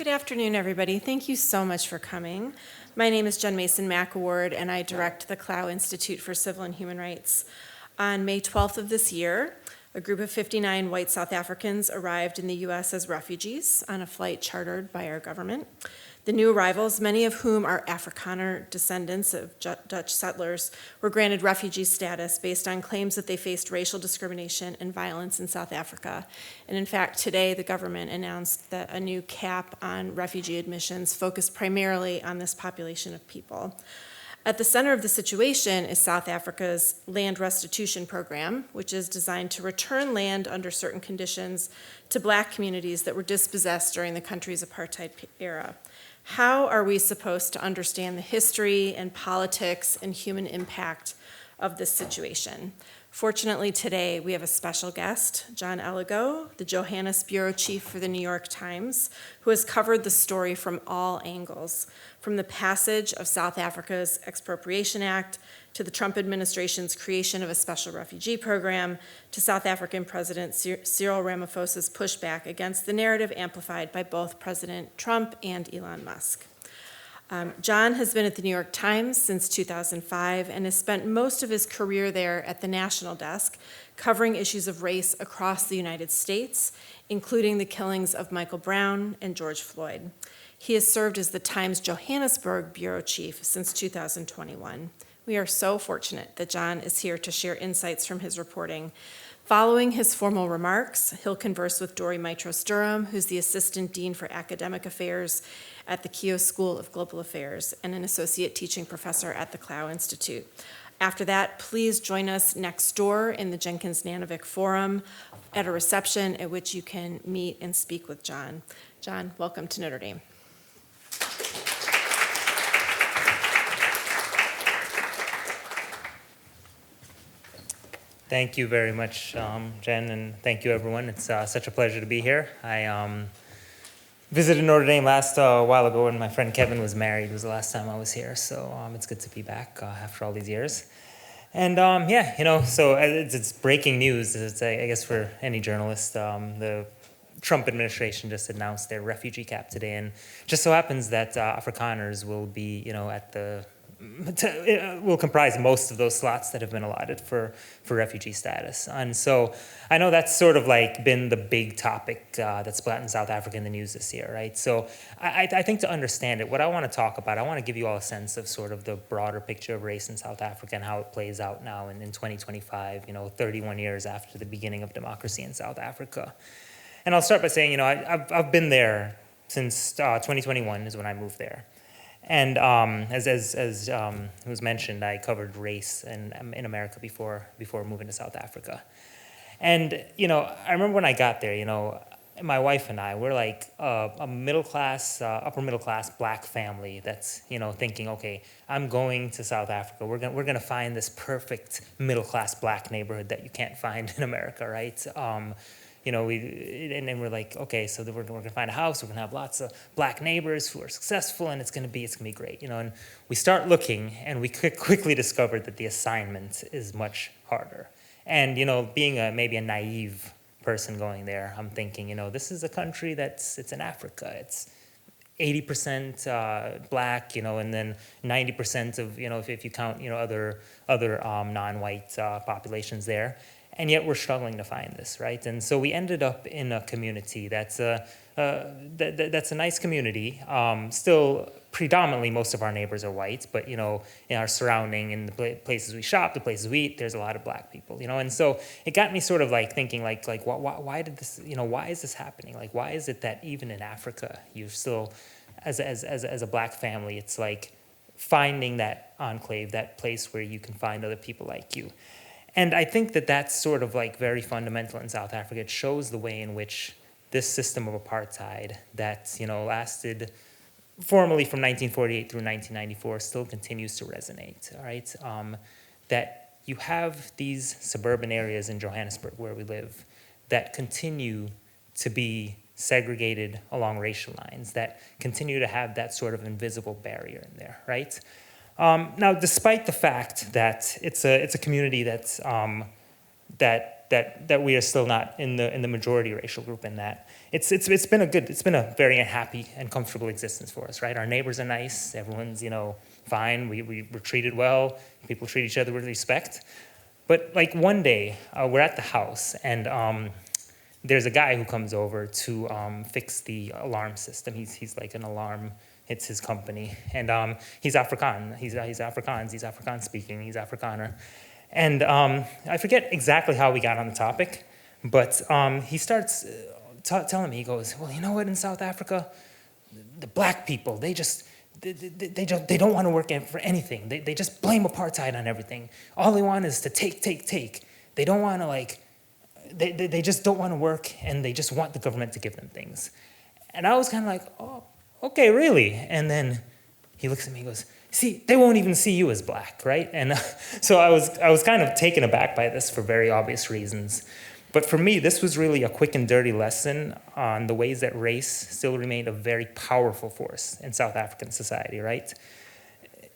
Good afternoon, everybody. Thank you so much for coming. My name is Jen Mason McAward, and I direct the Clow Institute for Civil and Human Rights. On May 12th of this year, a group of 59 white South Africans arrived in the U.S. as refugees on a flight chartered by our government. The new arrivals, many of whom are Afrikaner descendants of Dutch settlers, were granted refugee status based on claims that they faced racial discrimination and violence in South Africa. And in fact, today the government announced that a new cap on refugee admissions focused primarily on this population of people. At the center of the situation is South Africa's land restitution program, which is designed to return land under certain conditions to Black communities that were dispossessed during the country's apartheid era. How are we supposed to understand the history and politics and human impact of this situation? Fortunately, today we have a special guest, John Eligon, the Johannesburg bureau chief for the New York Times, who has covered the story from all angles, from the passage of South Africa's Expropriation Act to the Trump administration's creation of a special refugee program, to South African President Cyril Ramaphosa's pushback against the narrative amplified by both President Trump and Elon Musk. John has been at the New York Times since 2005 and has spent most of his career there at the national desk, covering issues of race across the United States, including the killings of Michael Brown and George Floyd. He has served as the Times Johannesburg bureau chief since 2021. We are so fortunate that John is here to share insights from his reporting. Following his formal remarks, he'll converse with Dori Mitros-Durham, who's the Assistant Dean for Academic Affairs at the Keough School of Global Affairs and an Associate Teaching Professor at the Clow Institute. After that, please join us next door in the Jenkins-Nanovic Forum at a reception at which you can meet and speak with John. John, welcome to Notre Dame. Thank you very much, Jen, and thank you, everyone. It's such a pleasure to be here. I visited Notre Dame last while ago when my friend Kevin was married. It was the last time I was here, so it's good to be back after all these years. And yeah, so it's breaking news. I guess for any journalist, the Trump administration just announced their refugee cap today, and just so happens that Afrikaners will be, will comprise most of those slots that have been allotted for refugee status. And so I know that's sort of like been the big topic that's splattered South Africa in the news this year, right? So I think to understand it, what I want to talk about, I want to give you all a sense of sort of the broader picture of race in South Africa and how it plays out now in 2025, 31 years after the beginning of democracy in South Africa. And I'll start by saying, I've been there since 2021 is when I moved there. And as was mentioned, I covered race in America before moving to South Africa. And, I remember when I got there, my wife and I, we're like a middle class, upper middle class Black family that's, thinking, okay, I'm going to South Africa. We're gonna find this perfect middle class Black neighborhood that you can't find in America, right? And we're like, okay, so we're gonna find a house. We're gonna have lots of Black neighbors who are successful, and it's gonna be great, And we start looking, and we quickly discovered that the assignment is much harder. And being maybe a naive person going there, I'm thinking, this is a country it's in Africa. It's 80% Black, and then 90% of if you count other non-white populations there. And yet we're struggling to find this, right? And so we ended up in a community that's a nice community. Still, predominantly, most of our neighbors are white, but in our surrounding, in the places we shop, the places we eat, there's a lot of Black people, And so it got me sort of like thinking, like why did this, why is this happening? Like, why is it that even in Africa, you still, as a Black family, it's like finding that enclave, that place where you can find other people like you. And I think that that's sort of like very fundamental in South Africa. It shows the way in which this system of apartheid that, lasted formally from 1948 through 1994 still continues to resonate, all right? That you have these suburban areas in Johannesburg where we live that continue to be segregated along racial lines, that continue to have that sort of invisible barrier in there, right? Now, despite the fact that it's a community that that we are still not in the majority racial group in that. It's been a very happy and comfortable existence for us, right? Our neighbors are nice, everyone's, fine, we're treated well, people treat each other with respect. But like one day, we're at the house and there's a guy who comes over to fix the alarm system. He's like an alarm, it's his company. And he's Afrikaan, he's Afrikaans, he's Afrikaans speaking, he's Afrikaner. And I forget exactly how we got on the topic, but he starts telling me, he goes, well, you know what, in South Africa, the black people, they don't want to work for anything. They just blame apartheid on everything. All they want is to take. They don't want to they just don't want to work, and they just want the government to give them things. And I was kind of like, oh, okay, really? And then he looks at me and goes, see, they won't even see you as black, right? And so I was kind of taken aback by this for very obvious reasons. But for me, this was really a quick and dirty lesson on the ways that race still remained a very powerful force in South African society, right?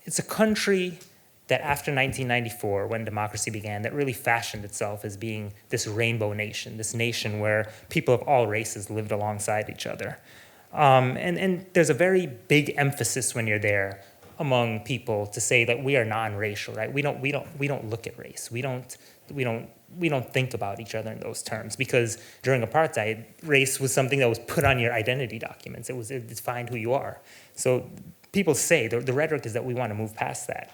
It's a country that after 1994, when democracy began, that really fashioned itself as being this rainbow nation, this nation where people of all races lived alongside each other. And there's a very big emphasis when you're there among people to say that we are non-racial, right? We don't look at race. We don't think about each other in those terms, because during apartheid, race was something that was put on your identity documents. It defined who you are. So people say, the rhetoric is that we want to move past that.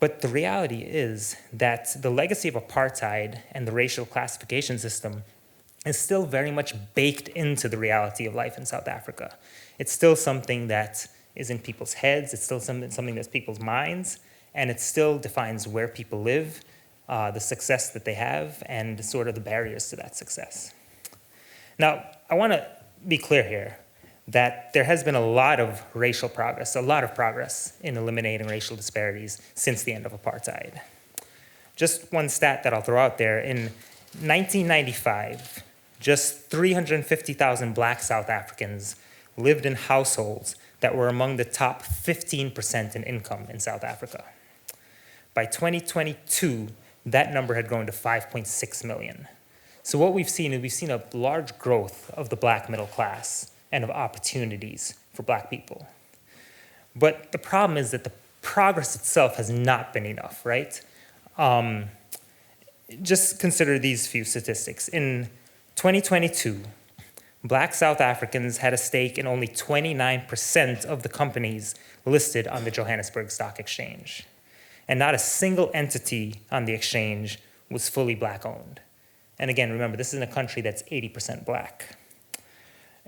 But the reality is that the legacy of apartheid and the racial classification system is still very much baked into the reality of life in South Africa. It's still something that is in people's heads, it's still something that's people's minds, and it still defines where people live, the success that they have, and sort of the barriers to that success. Now, I want to be clear here that there has been a lot of progress in eliminating racial disparities since the end of apartheid. Just one stat that I'll throw out there, in 1995, just 350,000 black South Africans lived in households that were among the top 15% in income in South Africa. By 2022, that number had grown to 5.6 million. So what we've seen is a large growth of the black middle class and of opportunities for black people. But the problem is that the progress itself has not been enough, right? Just consider these few statistics. In 2022, black South Africans had a stake in only 29% of the companies listed on the Johannesburg Stock Exchange. And not a single entity on the exchange was fully black owned. And again, remember, this is in a country that's 80% black.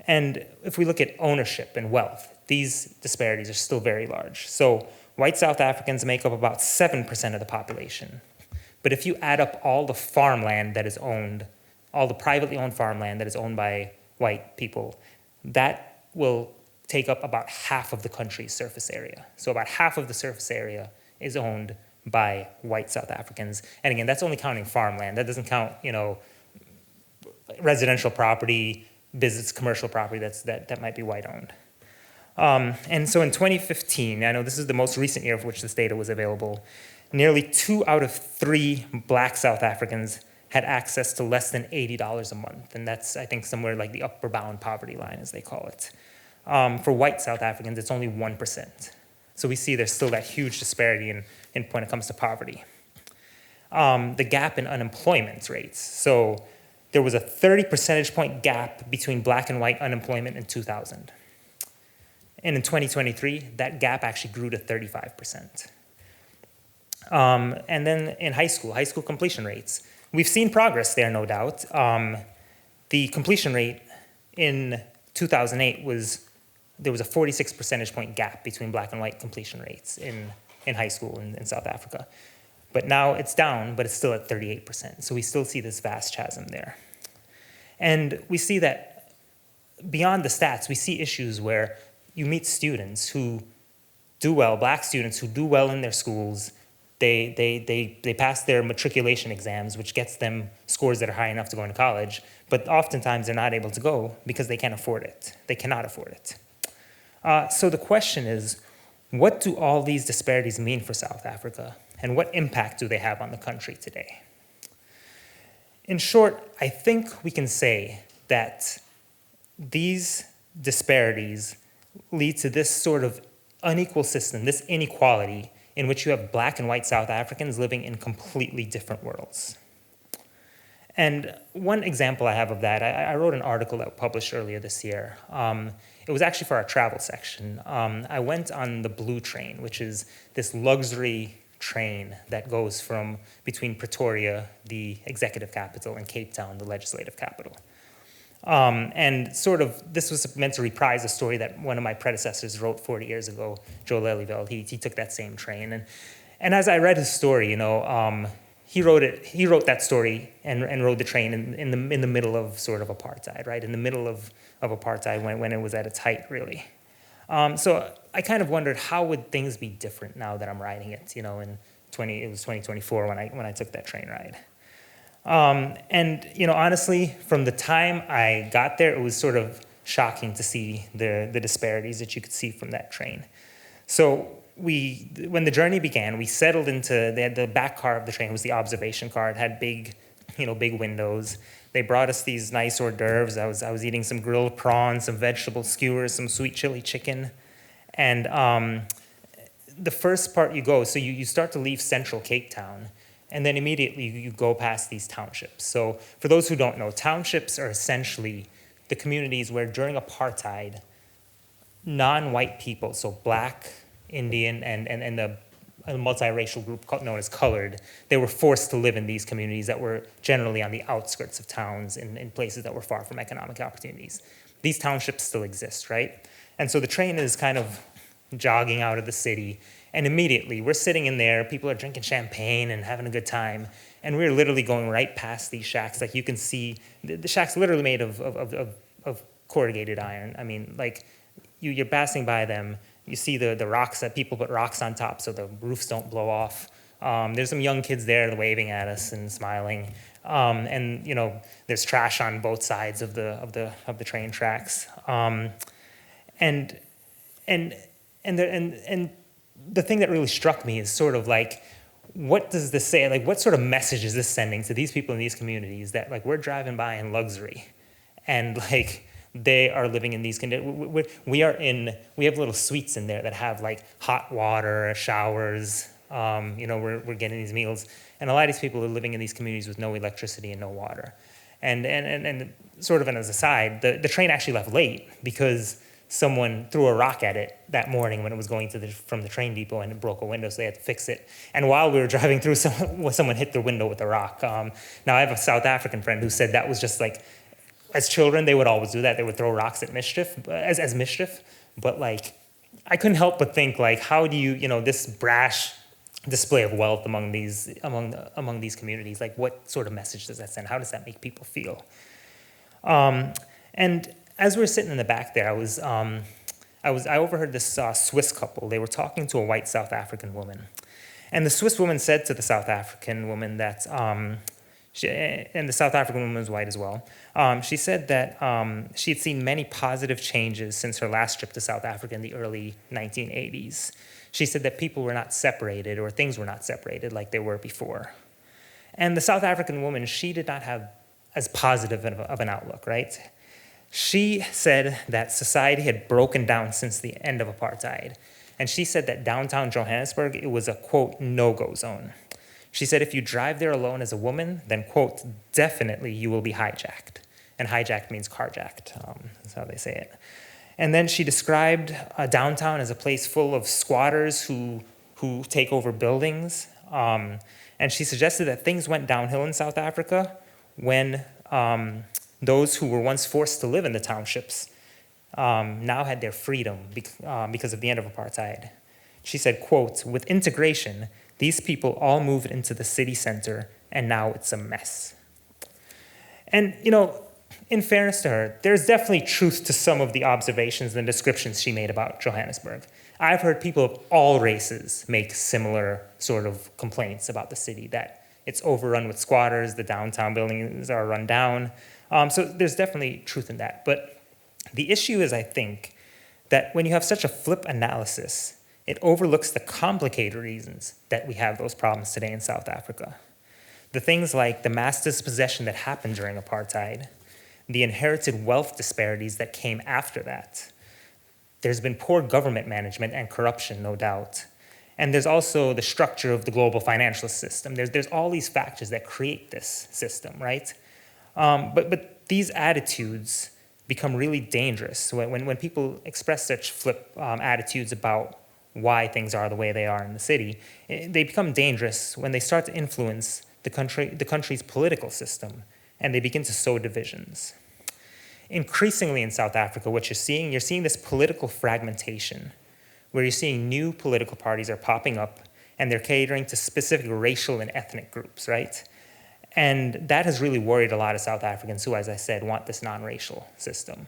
And if we look at ownership and wealth, these disparities are still very large. So white South Africans make up about 7% of the population. But if you add up all the farmland that is owned, all the privately owned farmland that is owned by white people, that will take up about half of the country's surface area. So about half of the surface area is owned by white South Africans. And again, that's only counting farmland. That doesn't count, residential property, business, commercial property that might be white owned. And so in 2015, I know this is the most recent year for which this data was available, nearly 2 out of 3 black South Africans had access to less than $80 a month. And that's, I think, somewhere like the upper bound poverty line, as they call it. For white South Africans, it's only 1%. So we see there's still that huge disparity in when it comes to poverty. The gap in unemployment rates. So there was a 30 percentage point gap between black and white unemployment in 2000. And in 2023, that gap actually grew to 35%. And then in high school completion rates. We've seen progress there, no doubt. The completion rate in 2008 there was a 46 percentage point gap between black and white completion rates in high school in South Africa. But now it's down, but it's still at 38%. So we still see this vast chasm there. And we see that beyond the stats, we see issues where you meet students who do well, black students who do well in their schools. They pass their matriculation exams, which gets them scores that are high enough to go into college. But oftentimes they're not able to go because they can't afford it. They cannot afford it. So the question is, what do all these disparities mean for South Africa? And what impact do they have on the country today? in short, I think we can say that these disparities lead to this sort of unequal system, this inequality, in which you have black and white South Africans living in completely different worlds. And one example I have of that, I wrote an article that was published earlier this year. It was actually for our travel section. I went on the Blue Train, which is this luxury train that goes from between Pretoria, the executive capital, and Cape Town, the legislative capital. And sort of, this was meant to reprise a story that one of my predecessors wrote 40 years ago, Joel Eligon. He took that same train. And as I read his story, he wrote that story and rode the train in the middle of sort of apartheid, right? In the middle of apartheid when it was at its height, really. So I kind of wondered, how would things be different now that I'm riding it, it was 2024 when I took that train ride. And honestly, from the time I got there, it was sort of shocking to see the disparities that you could see from that train. So when the journey began, we settled into, the back car of the train was the observation car. It had big windows. They brought us these nice hors d'oeuvres. I was eating some grilled prawns, some vegetable skewers, some sweet chili chicken. And the first part you go, so you start to leave central Cape Town, and then immediately you go past these townships. So for those who don't know, townships are essentially the communities where during apartheid, non-white people, so black, Indian, and a multiracial group known as colored, they were forced to live in these communities that were generally on the outskirts of towns in places that were far from economic opportunities. These townships still exist, right? And so the train is kind of jogging out of the city, and immediately we're sitting in there, people are drinking champagne and having a good time, and we're literally going right past these shacks. Like you can see, the shack's literally made of corrugated iron. I mean, like you're passing by them, you see the rocks that people put rocks on top so the roofs don't blow off. There's some young kids there waving at us and smiling. And there's trash on both sides of the train tracks. And the thing that really struck me is sort of like, what does this say? Like, what sort of message is this sending to these people in these communities that like we're driving by in luxury, and like they are living in these conditions? We have little suites in there that have like hot water, showers. We're getting these meals, and a lot of these people are living in these communities with no electricity and no water. And sort of as a side, the train actually left late because someone threw a rock at it that morning when it was going from the train depot, and it broke a window, so they had to fix it. And while we were driving through, someone hit their window with a rock. Now, I have a South African friend who said that was just like, as children, they would always do that. They would throw rocks at mischief, as mischief. But like, I couldn't help but think like, how do you, this brash display of wealth among these communities, like what sort of message does that send? How does that make people feel? And as we were sitting in the back there, I overheard this Swiss couple. They were talking to a white South African woman, and the Swiss woman said to the South African woman that, and the South African woman was white as well. She said that she had seen many positive changes since her last trip to South Africa in the early 1980s. She said that people were not separated, or things were not separated like they were before. And the South African woman, she did not have as positive of an outlook, right? She said that society had broken down since the end of apartheid. And she said that downtown Johannesburg, it was a, quote, no-go zone. She said if you drive there alone as a woman, then, quote, definitely you will be hijacked. And hijacked means carjacked. That's how they say it. And then she described downtown as a place full of squatters who take over buildings. And she suggested that things went downhill in South Africa when those who were once forced to live in the townships now had their freedom because of the end of apartheid. She said, quote, with integration, these people all moved into the city center, and now it's a mess. And, in fairness to her, there's definitely truth to some of the observations and descriptions she made about Johannesburg. I've heard people of all races make similar sort of complaints about the city, that it's overrun with squatters, the downtown buildings are run down. So there's definitely truth in that. But the issue is, I think, that when you have such a flip analysis, it overlooks the complicated reasons that we have those problems today in South Africa. The things like the mass dispossession that happened during apartheid, the inherited wealth disparities that came after that. There's been poor government management and corruption, no doubt. And there's also the structure of the global financial system. There's all these factors that create this system, right? But these attitudes become really dangerous when people express such flip attitudes about why things are the way they are in the city. They become dangerous when they start to influence the country's political system, and they begin to sow divisions. Increasingly in South Africa, what you're seeing this political fragmentation, where you're seeing new political parties are popping up, and they're catering to specific racial and ethnic groups, right? And that has really worried a lot of South Africans who, as I said, want this non-racial system.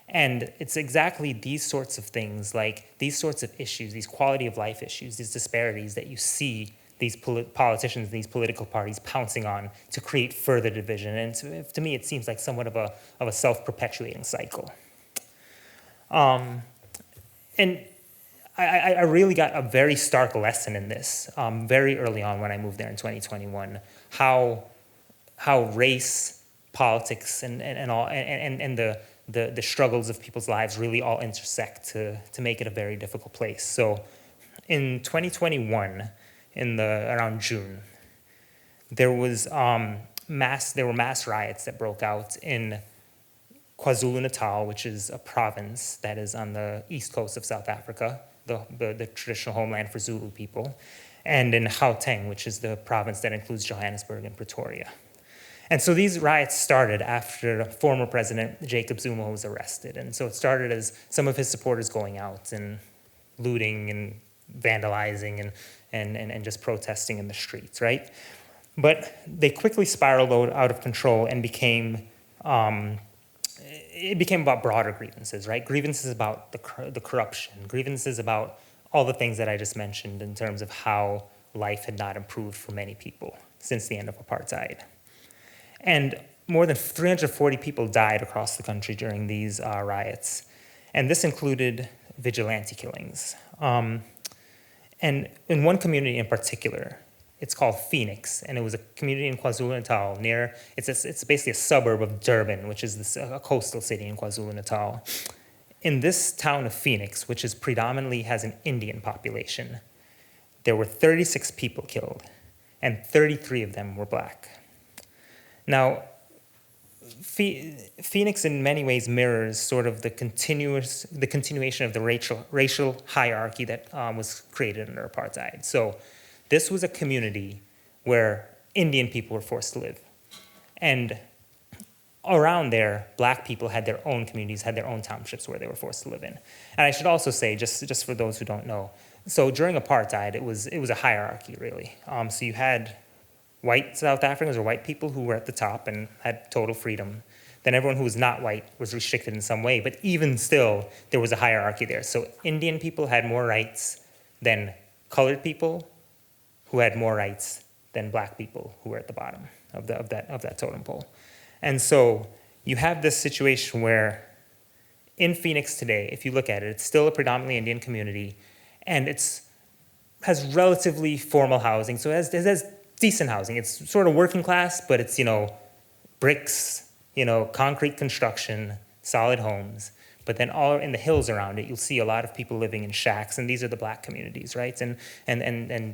And it's exactly these sorts of things, like these sorts of issues, these quality of life issues, these disparities that you see these politicians, these political parties pouncing on to create further division. And to me, it seems like somewhat of a self-perpetuating cycle. And I really got a very stark lesson in this very early on when I moved there in 2021, how race, politics, and the struggles of people's lives really all intersect to make it a very difficult place. So in 2021, around June, there were mass riots that broke out in KwaZulu-Natal, which is a province that is on the east coast of South Africa, the traditional homeland for Zulu people, and in Gauteng, which is the province that includes Johannesburg and Pretoria. And so these riots started after former President Jacob Zuma was arrested. And so it started as some of his supporters going out and looting and vandalizing and just protesting in the streets, right? But they quickly spiraled out of control and became about broader grievances, right? Grievances about the corruption, grievances about all the things that I just mentioned in terms of how life had not improved for many people since the end of apartheid. And more than 340 people died across the country during these riots. And this included vigilante killings. And in one community in particular, it's called Phoenix, and it was a community in KwaZulu-Natal it's basically a suburb of Durban, which is a coastal city in KwaZulu-Natal. In this town of Phoenix, which predominantly has an Indian population, there were 36 people killed, and 33 of them were black. Now, Phoenix in many ways mirrors sort of the continuation of the racial hierarchy that was created under apartheid. So this was a community where Indian people were forced to live. And around there, black people had their own communities, had their own townships where they were forced to live in. And I should also say, just for those who don't know, so during apartheid, it was a hierarchy, really. So you had white South Africans or white people who were at the top and had total freedom. Then everyone who was not white was restricted in some way, but even still, there was a hierarchy there. So Indian people had more rights than colored people, who had more rights than black people who were at the bottom of that totem pole. And so you have this situation where in Phoenix today, if you look at it, it's still a predominantly Indian community, and has relatively formal housing. So it has decent housing. It's sort of working class, but it's, bricks, concrete construction, solid homes. But then all in the hills around it, you'll see a lot of people living in shacks, and these are the black communities, right? And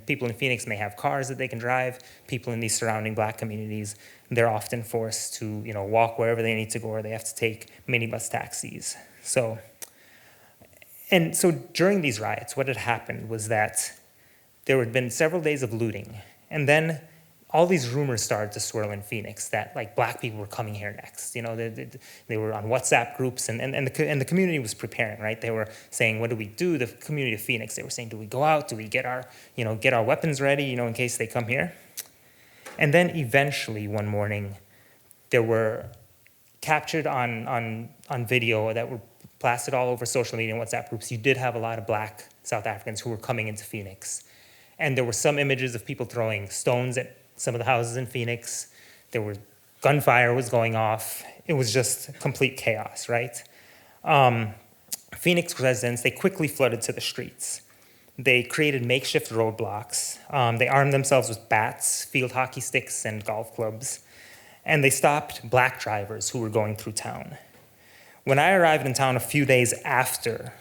people in Phoenix may have cars that they can drive. People in these surrounding black communities, they're often forced to, walk wherever they need to go, or they have to take minibus taxis. So during these riots, what had happened was that there had been several days of looting, and then all these rumors started to swirl in Phoenix that black people were coming here next. They were on WhatsApp groups, and the community was preparing, right? They were saying, what do we do? The community of Phoenix, they were saying, do we go out? Do we get our weapons ready, in case they come here? And then eventually one morning, there were captured on video that were blasted all over social media and WhatsApp groups. You did have a lot of black South Africans who were coming into Phoenix. And there were some images of people throwing stones at some of the houses in Phoenix. Gunfire was going off. It was just complete chaos, right? Phoenix residents, they quickly flooded to the streets. They created makeshift roadblocks. They armed themselves with bats, field hockey sticks, and golf clubs. And they stopped black drivers who were going through town. When I arrived in town a few days after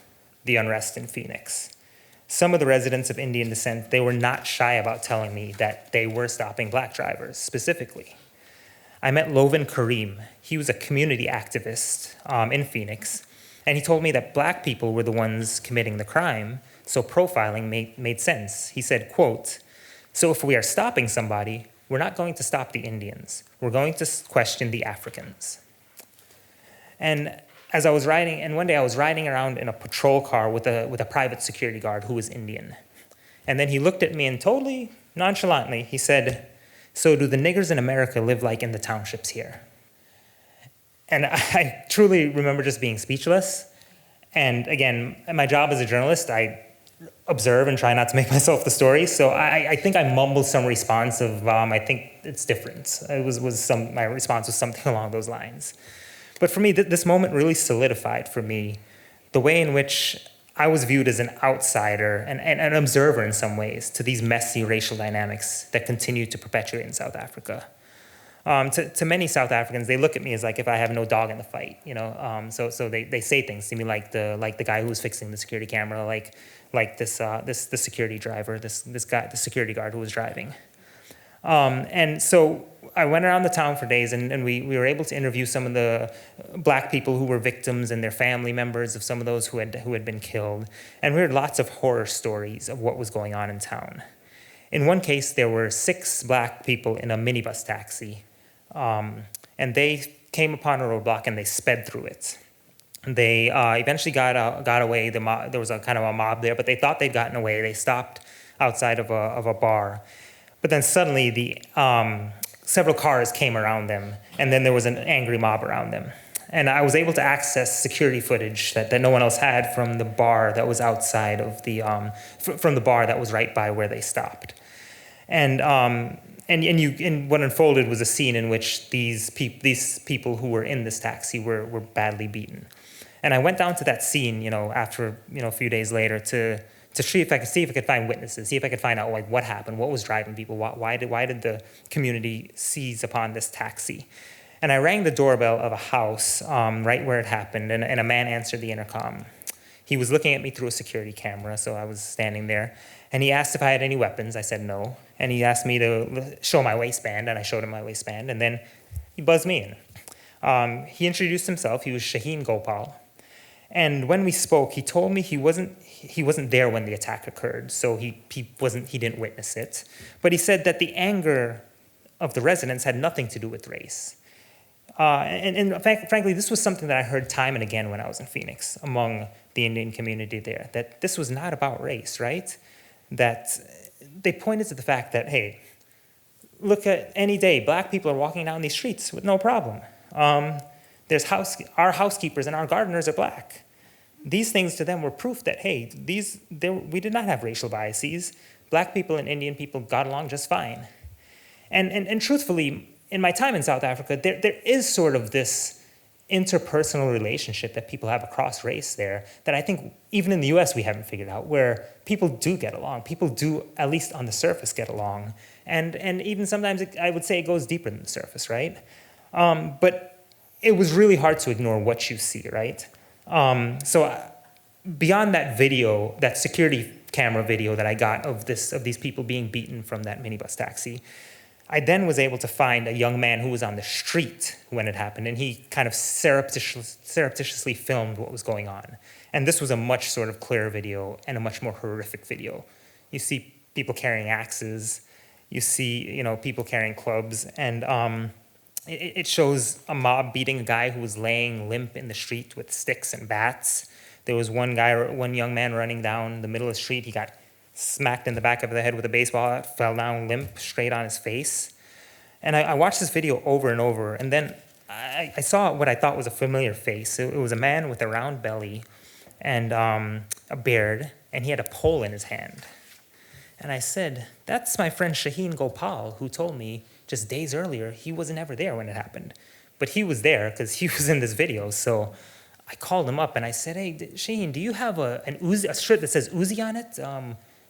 the unrest in Phoenix, some of the residents of Indian descent, they were not shy about telling me that they were stopping black drivers specifically. I met Lovin Kareem. He was a community activist in Phoenix, and he told me that black people were the ones committing the crime, so profiling made sense. He said, quote, "So if we are stopping somebody, we're not going to stop the Indians. We're going to question the Africans." And as I was riding, and one day I was riding around in a patrol car with a private security guard who was Indian. And then he looked at me and totally nonchalantly, he said, "So do the niggers in America live like in the townships here?" And I truly remember just being speechless. And again, my job as a journalist, I observe and try not to make myself the story. So I think I mumbled some response of, I think it's different. My response was something along those lines. But for me, this moment really solidified for me the way in which I was viewed as an outsider and an observer in some ways to these messy racial dynamics that continue to perpetuate in South Africa. To many South Africans, they look at me as like if I have no dog in the fight, you know. So they say things to me like the guy who was fixing the security camera, like this security driver, the security guard who was driving. And so I went around the town for days, and we were able to interview some of the black people who were victims and their family members of some of those who had been killed. And we heard lots of horror stories of what was going on in town. In one case, there were 6 black people in a minibus taxi, and they came upon a roadblock and they sped through it. They eventually got away. There was a kind of a mob there, but they thought they'd gotten away. They stopped outside of a bar. But then suddenly several cars came around them, and then there was an angry mob around them. And I was able to access security footage that no one else had from the bar that was outside of from the bar that was right by where they stopped. And what unfolded was a scene in which these people who were in this taxi were badly beaten. And I went down to that scene, after a few days later to see if I could find witnesses, see if I could find out like what happened, what was driving people, why did the community seize upon this taxi. And I rang the doorbell of a house right where it happened, and a man answered the intercom. He was looking at me through a security camera, so I was standing there. And he asked if I had any weapons. I said no. And he asked me to show my waistband, and I showed him my waistband. And then he buzzed me in. He introduced himself. He was Shaheen Gopal. And when we spoke, he told me he wasn't there when the attack occurred, so he didn't witness it. But he said that the anger of the residents had nothing to do with race. And frankly, this was something that I heard time and again when I was in Phoenix among the Indian community there, that this was not about race, right? That they pointed to the fact that, hey, look at any day, black people are walking down these streets with no problem. Our housekeepers and our gardeners are black. These things to them were proof that, hey, we did not have racial biases. Black people and Indian people got along just fine. And truthfully, in my time in South Africa, there is sort of this interpersonal relationship that people have across race there that I think even in the US we haven't figured out, where people do get along. People do, at least on the surface, get along. And even sometimes I would say it goes deeper than the surface, right? But it was really hard to ignore what you see, right? So beyond that video, that security camera video that I got of these people being beaten from that minibus taxi, I then was able to find a young man who was on the street when it happened, and he kind of surreptitiously filmed what was going on. And this was a much sort of clearer video and a much more horrific video. You see people carrying axes, you see people carrying clubs, and it shows a mob beating a guy who was laying limp in the street with sticks and bats. There was one young man running down the middle of the street. He got smacked in the back of the head with a baseball bat, fell down limp straight on his face. And I watched this video over and over, and then I saw what I thought was a familiar face. It was a man with a round belly and a beard, and he had a pole in his hand. And I said, that's my friend Shaheen Gopal, who told me just days earlier he wasn't ever there when it happened. But he was there because he was in this video, so I called him up and I said, hey, Shaheen, do you have a shirt that says Uzi on it?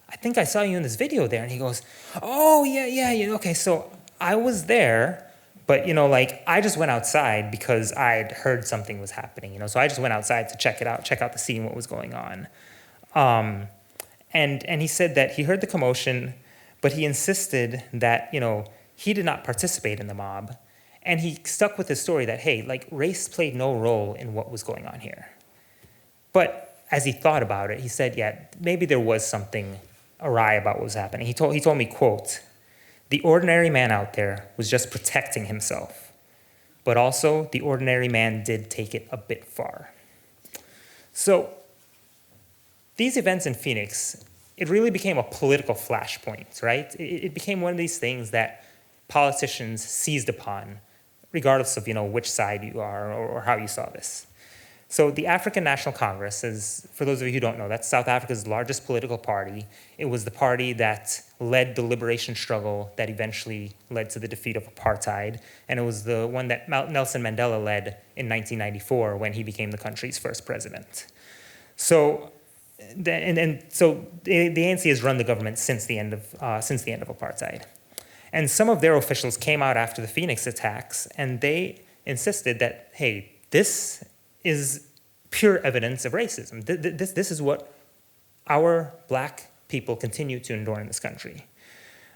I think I saw you in this video there. And he goes, oh, yeah. Okay, so I was there, but, like, I just went outside because I'd heard something was happening, so I just went outside to check out the scene, what was going on. And he said that he heard the commotion, but he insisted that, he did not participate in the mob. And he stuck with his story that, hey, like, race played no role in what was going on here. But as he thought about it, he said, yeah, maybe there was something awry about what was happening. He told me, quote, the ordinary man out there was just protecting himself. But also, the ordinary man did take it a bit far. So these events in Phoenix, it really became a political flashpoint, right? It became one of these things that politicians seized upon, regardless of which side you are or how you saw this. So the African National Congress is, for those of you who don't know, that's South Africa's largest political party. It was the party that led the liberation struggle that eventually led to the defeat of apartheid, and it was the one that Nelson Mandela led in 1994 when he became the country's first president. So, the ANC has run the government since the end of apartheid. And some of their officials came out after the Phoenix attacks, and they insisted that, hey, this is pure evidence of racism. This is what our black people continue to endure in this country.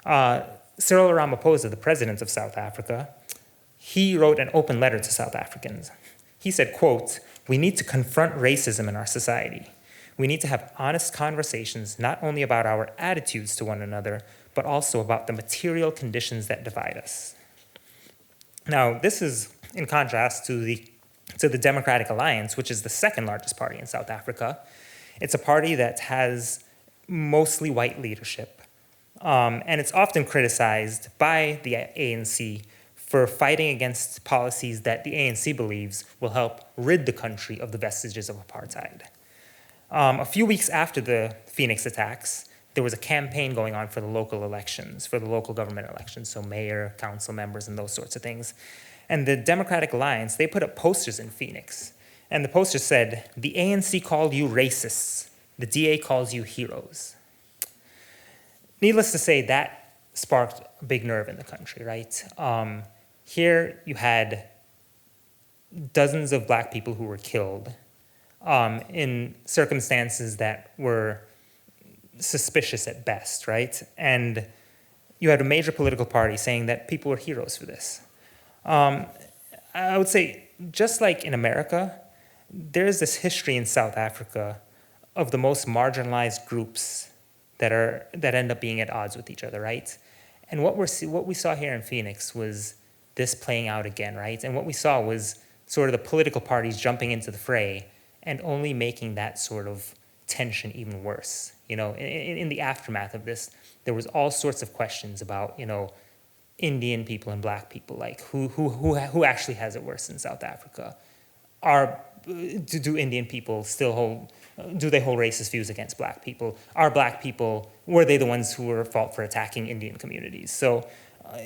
Cyril Ramaphosa, the president of South Africa, he wrote an open letter to South Africans. He said, quote, we need to confront racism in our society. We need to have honest conversations, not only about our attitudes to one another, but also about the material conditions that divide us. Now, this is in contrast to the Democratic Alliance, which is the second largest party in South Africa. It's a party that has mostly white leadership, and it's often criticized by the ANC for fighting against policies that the ANC believes will help rid the country of the vestiges of apartheid. A few weeks after the Phoenix attacks, there was a campaign going on for the local elections, for the local government elections, so mayor, council members, and those sorts of things. And the Democratic Alliance, they put up posters in Phoenix. And the posters said, the ANC called you racists. The DA calls you heroes. Needless to say, that sparked a big nerve in the country, right? Here you had dozens of black people who were killed in circumstances that were suspicious at best, right? And you had a major political party saying that people were heroes for this. I would say, just like in America, there's this history in South Africa of the most marginalized groups that end up being at odds with each other, right? And what we saw here in Phoenix was this playing out again, right? And what we saw was sort of the political parties jumping into the fray and only making that sort of tension even worse. In the aftermath of this, there was all sorts of questions about, Indian people and black people, like who actually has it worse in South Africa? Do Indian people still hold racist views against black people? Are black people, were they the ones who were at fault for attacking Indian communities? So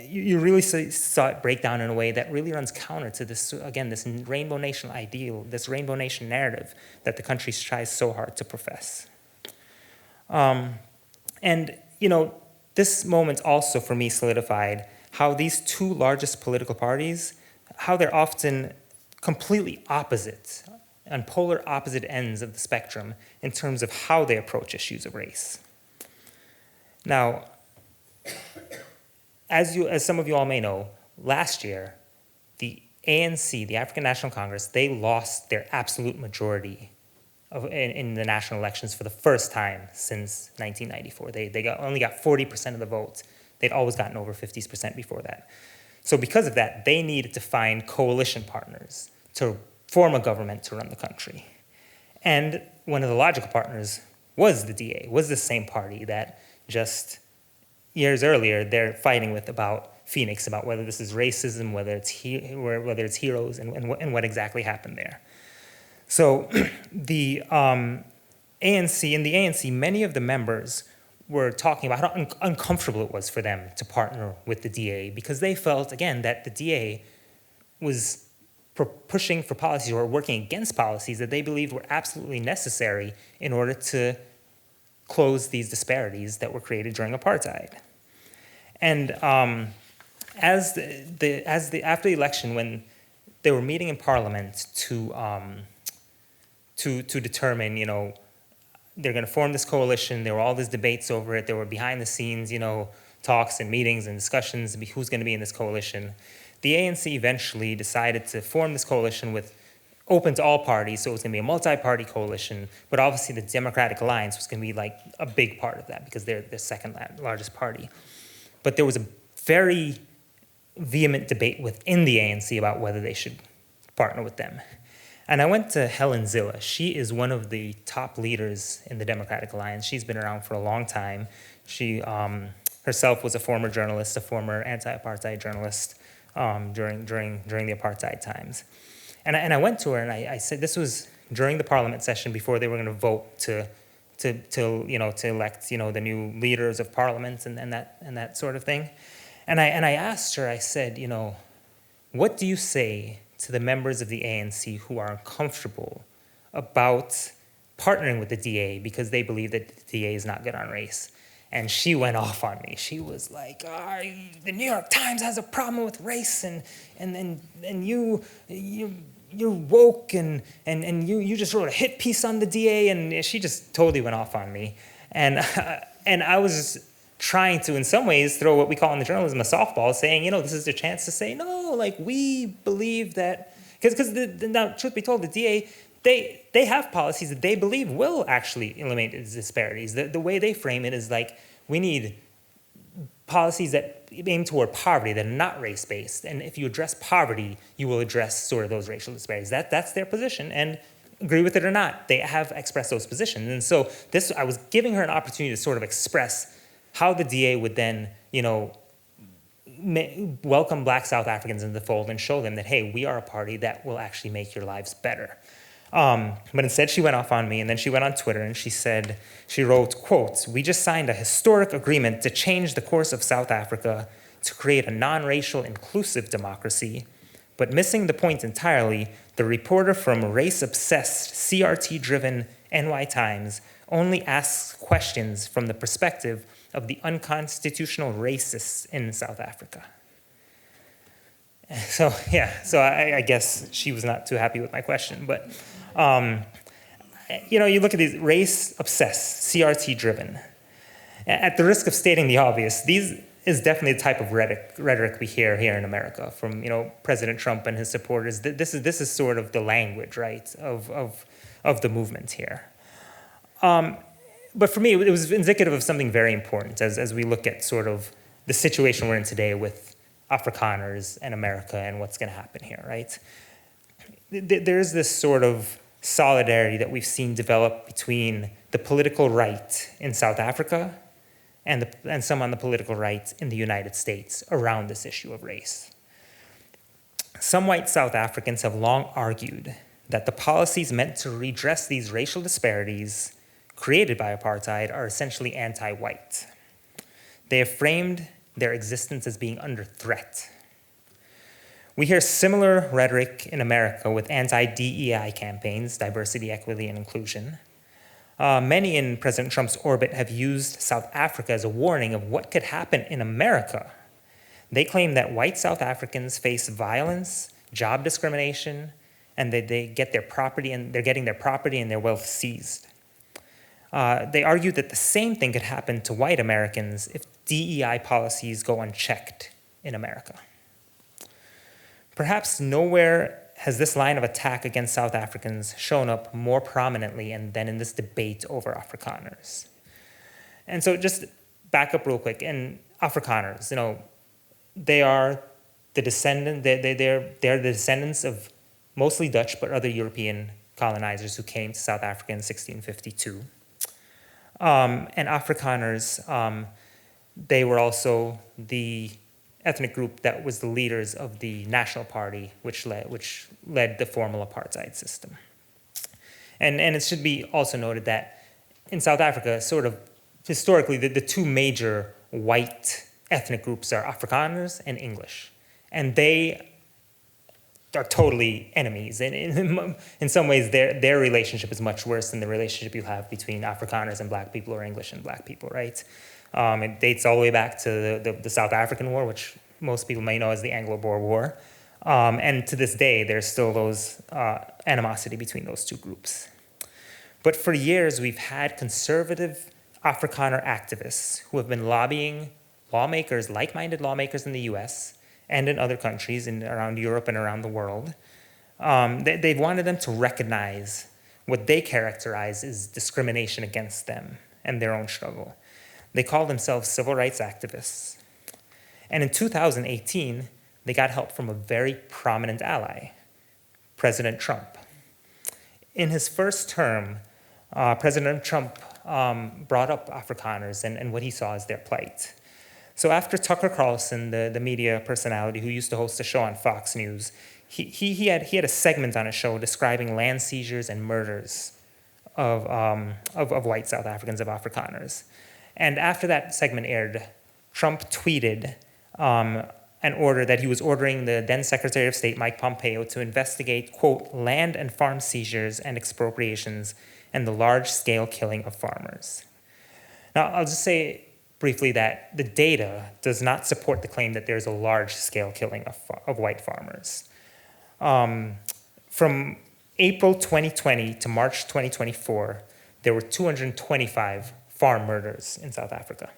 you really saw it break down in a way that really runs counter to this Rainbow Nation ideal, this Rainbow Nation narrative that the country tries so hard to profess. This moment also for me solidified how these two largest political parties, how they're often completely opposite, on polar opposite ends of the spectrum in terms of how they approach issues of race. Now, as some of you all may know, last year, the ANC, the African National Congress, they lost their absolute majority in the national elections for the first time since 1994. They only got 40% of the vote. They'd always gotten over 50% before that. So because of that, they needed to find coalition partners to form a government to run the country. And one of the logical partners was the DA, was the same party that just years earlier they're fighting with about Phoenix, about whether this is racism, whether it's heroes, and what exactly happened there. So the ANC, many of the members were talking about how uncomfortable it was for them to partner with the DA because they felt, again, that the DA was pushing for policies or working against policies that they believed were absolutely necessary in order to close these disparities that were created during apartheid. And after the election, when they were meeting in Parliament to determine, they're going to form this coalition. There were all these debates over it. There were behind the scenes, talks and meetings and discussions about who's going to be in this coalition. The ANC eventually decided to form this coalition open to all parties, so it was going to be a multi-party coalition, but obviously the Democratic Alliance was going to be like a big part of that because they're the second largest party. But there was a very vehement debate within the ANC about whether they should partner with them. And I went to Helen Zille. She is one of the top leaders in the Democratic Alliance. She's been around for a long time. She herself was a former journalist, a former anti-apartheid journalist during the apartheid times. And I went to her and I said, this was during the parliament session before they were going to vote to elect the new leaders of parliament and that sort of thing. And I asked her, I said, what do you say to the members of the ANC who are uncomfortable about partnering with the DA because they believe that the DA is not good on race? And she went off on me. She was like, the New York Times has a problem with race, and you're woke, and you just wrote a hit piece on the DA, and she just totally went off on me. And I was trying to, in some ways, throw what we call in the journalism a softball, saying, this is their chance to say, no, like, we believe that, because now, truth be told, the DA, they have policies that they believe will actually eliminate these disparities. The way they frame it is like, we need policies that aim toward poverty that are not race-based. And if you address poverty, you will address sort of those racial disparities. That's their position. And agree with it or not, they have expressed those positions. And so I was giving her an opportunity to sort of express how the DA would then, welcome Black South Africans into the fold and show them that, hey, we are a party that will actually make your lives better. But instead she went off on me, and then she went on Twitter and she wrote, quote, "We just signed a historic agreement to change the course of South Africa to create a non-racial inclusive democracy, but missing the point entirely, the reporter from race-obsessed, CRT-driven NY Times only asks questions from the perspective of the unconstitutional racists in South Africa." So I guess she was not too happy with my question, but you look at these race-obsessed, CRT-driven. At the risk of stating the obvious, these is definitely the type of rhetoric we hear here in America from President Trump and his supporters. This is sort of the language, right, of the movement here. But for me, it was indicative of something very important as we look at sort of the situation we're in today with Afrikaners and America and what's going to happen here, right? There's this sort of solidarity that we've seen develop between the political right in South Africa and some on the political right in the United States around this issue of race. Some white South Africans have long argued that the policies meant to redress these racial disparities created by apartheid are essentially anti-white. They have framed their existence as being under threat. We hear similar rhetoric in America with anti-DEI campaigns, diversity, equity, and inclusion. Many in President Trump's orbit have used South Africa as a warning of what could happen in America. They claim that white South Africans face violence, job discrimination, and that they're getting their property and their wealth seized. They argue that the same thing could happen to white Americans if DEI policies go unchecked in America. Perhaps nowhere has this line of attack against South Africans shown up more prominently than in this debate over Afrikaners. And so just back up real quick, and Afrikaners, they are the they're the descendants of mostly Dutch but other European colonizers who came to South Africa in 1652. And Afrikaners, they were also the ethnic group that was the leaders of the National Party, which led the formal apartheid system. And it should be also noted that in South Africa, sort of historically, the two major white ethnic groups are Afrikaners and English. And they are totally enemies. And in some ways, their relationship is much worse than the relationship you have between Afrikaners and black people or English and black people, right? It dates all the way back to the South African War, which most people may know as the Anglo-Boer War. And to this day, there's still those animosity between those two groups. But for years, we've had conservative Afrikaner activists who have been lobbying lawmakers, like-minded lawmakers in the US and in other countries around Europe and around the world. They've wanted them to recognize what they characterize as discrimination against them and their own struggle. They call themselves civil rights activists. And in 2018, they got help from a very prominent ally, President Trump. In his first term, President Trump brought up Afrikaners and what he saw as their plight. So after Tucker Carlson, the media personality who used to host a show on Fox News, he had a segment on a show describing land seizures and murders of white South Africans, of Afrikaners. And after that segment aired, Trump tweeted an order that he was ordering the then Secretary of State, Mike Pompeo, to investigate, quote, land and farm seizures and expropriations and the large-scale killing of farmers. Now, I'll just say briefly that the data does not support the claim that there's a large-scale killing of white farmers. From April 2020 to March 2024, there were 225 farm murders in South Africa.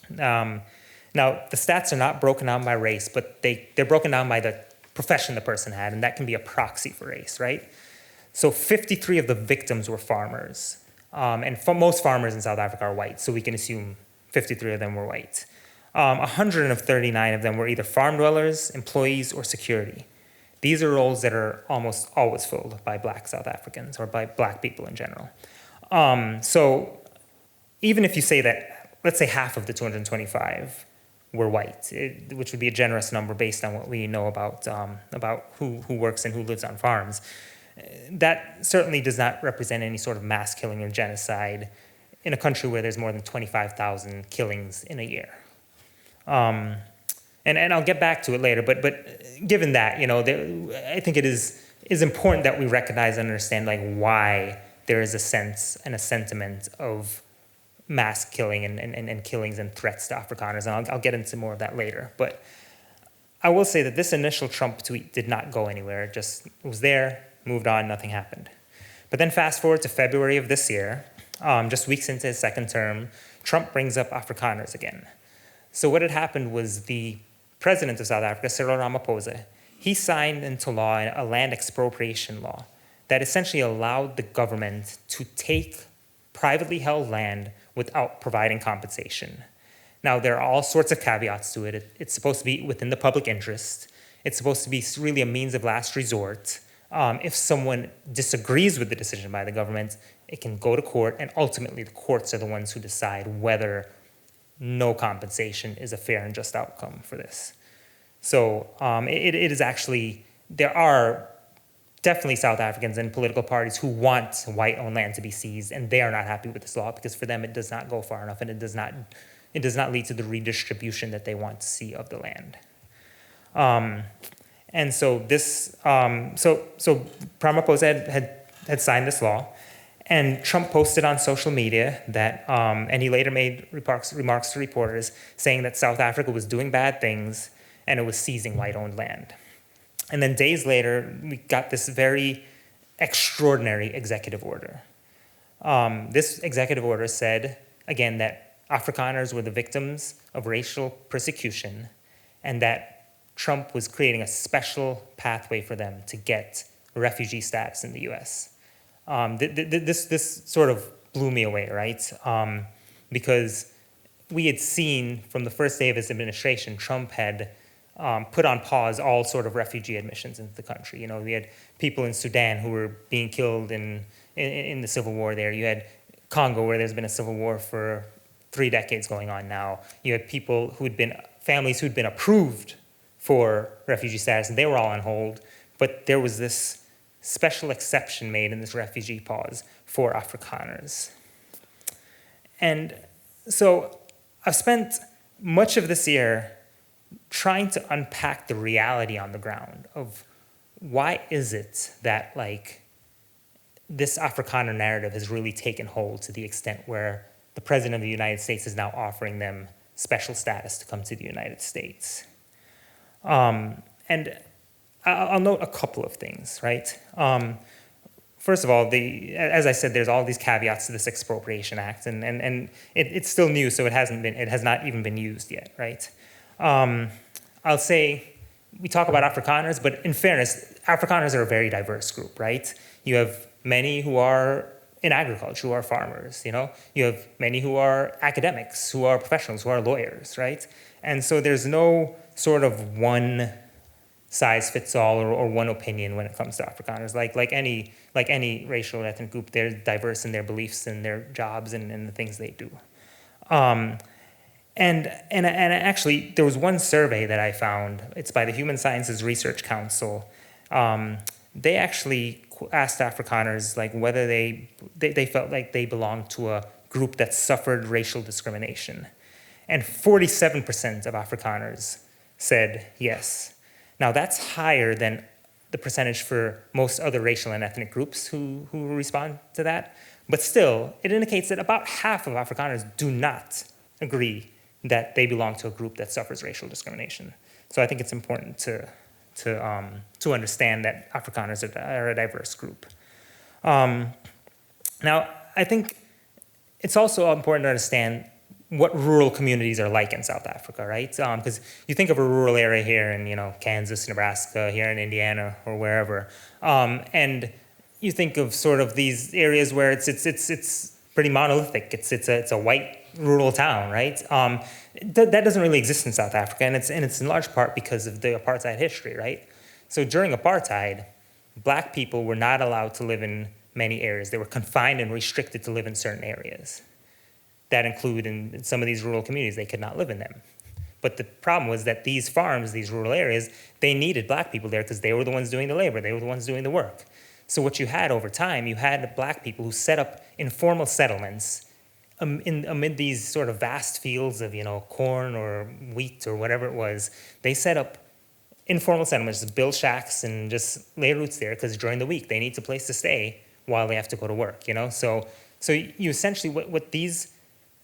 Now, the stats are not broken down by race, but they're broken down by the profession the person had, and that can be a proxy for race, right? So 53 of the victims were farmers. And most farmers in South Africa are white, so we can assume 53 of them were white. 139 of them were either farm dwellers, employees, or security. These are roles that are almost always filled by black South Africans or by black people in general. So even if you say that, let's say half of the 225 were white, which would be a generous number based on what we know about who works and who lives on farms, that certainly does not represent any sort of mass killing or genocide in a country where there's more than 25,000 killings in a year. And I'll get back to it later, but given that, I think it is important that we recognize and understand why there is a sense and a sentiment of mass killing and killings and threats to Afrikaners, and I'll get into more of that later. But I will say that this initial Trump tweet did not go anywhere. It just was there, moved on, nothing happened. But then fast forward to February of this year, just weeks into his second term, Trump brings up Afrikaners again. So what had happened was the president of South Africa, Cyril Ramaphosa, he signed into law a land expropriation law that essentially allowed the government to take privately held land without providing compensation. Now, there are all sorts of caveats to it. It's supposed to be within the public interest. It's supposed to be really a means of last resort. If someone disagrees with the decision by the government, it can go to court, and ultimately the courts are the ones who decide whether no compensation is a fair and just outcome for this. So it is actually, there are definitely South Africans and political parties who want white-owned land to be seized, and they are not happy with this law because for them it does not go far enough, and it does not lead to the redistribution that they want to see of the land. And so this, so Ramaphosa had signed this law, and Trump posted on social media that, and he later made remarks to reporters saying that South Africa was doing bad things and it was seizing white-owned land. And then days later, we got this very extraordinary executive order. This executive order said, again, that Afrikaners were the victims of racial persecution and that Trump was creating a special pathway for them to get refugee status in the US. This sort of blew me away, right? Because we had seen from the first day of his administration, Trump had put on pause all sort of refugee admissions into the country. We had people in Sudan who were being killed in the civil war there. You had Congo, where there's been a civil war for 3 decades going on now. You had people families who'd been approved for refugee status, and they were all on hold. But there was this special exception made in this refugee pause for Afrikaners. And so I've spent much of this year trying to unpack the reality on the ground of why is it that like this Afrikaner narrative has really taken hold to the extent where the President of the United States is now offering them special status to come to the United States? And I'll note a couple of things, right? First of all, as I said, there's all these caveats to this Expropriation Act, and it's still new, so it has not even been used yet, right? I'll say we talk about Afrikaners, but in fairness, Afrikaners are a very diverse group, right? You have many who are in agriculture, who are farmers, you know? You have many who are academics, who are professionals, who are lawyers, right? And so there's no sort of one size fits all or one opinion when it comes to Afrikaners. Like any racial or ethnic group, they're diverse in their beliefs and their jobs and the things they do. And actually, there was one survey that I found. It's by the Human Sciences Research Council. They actually asked Afrikaners like whether they felt like they belonged to a group that suffered racial discrimination. And 47% of Afrikaners said yes. Now that's higher than the percentage for most other racial and ethnic groups who respond to that. But still, it indicates that about half of Afrikaners do not agree that they belong to a group that suffers racial discrimination. So I think it's important to understand that Afrikaners are a diverse group. Now, I think it's also important to understand what rural communities are like in South Africa, right? Because you think of a rural area here in, Kansas, Nebraska, here in Indiana, or wherever, and you think of sort of these areas where it's pretty monolithic. It's a white rural town, right? That doesn't really exist in South Africa, and it's in large part because of the apartheid history, right? So during apartheid, black people were not allowed to live in many areas. They were confined and restricted to live in certain areas. That include in some of these rural communities, they could not live in them. But the problem was that these farms, these rural areas, they needed black people there because they were the ones doing the labor, they were the ones doing the work. So what you had over time, you had black people who set up informal settlements amid these sort of vast fields of, corn or wheat or whatever it was. They set up informal settlements, build shacks and just lay roots there because during the week they need a place to stay while they have to go to work, So you essentially, what these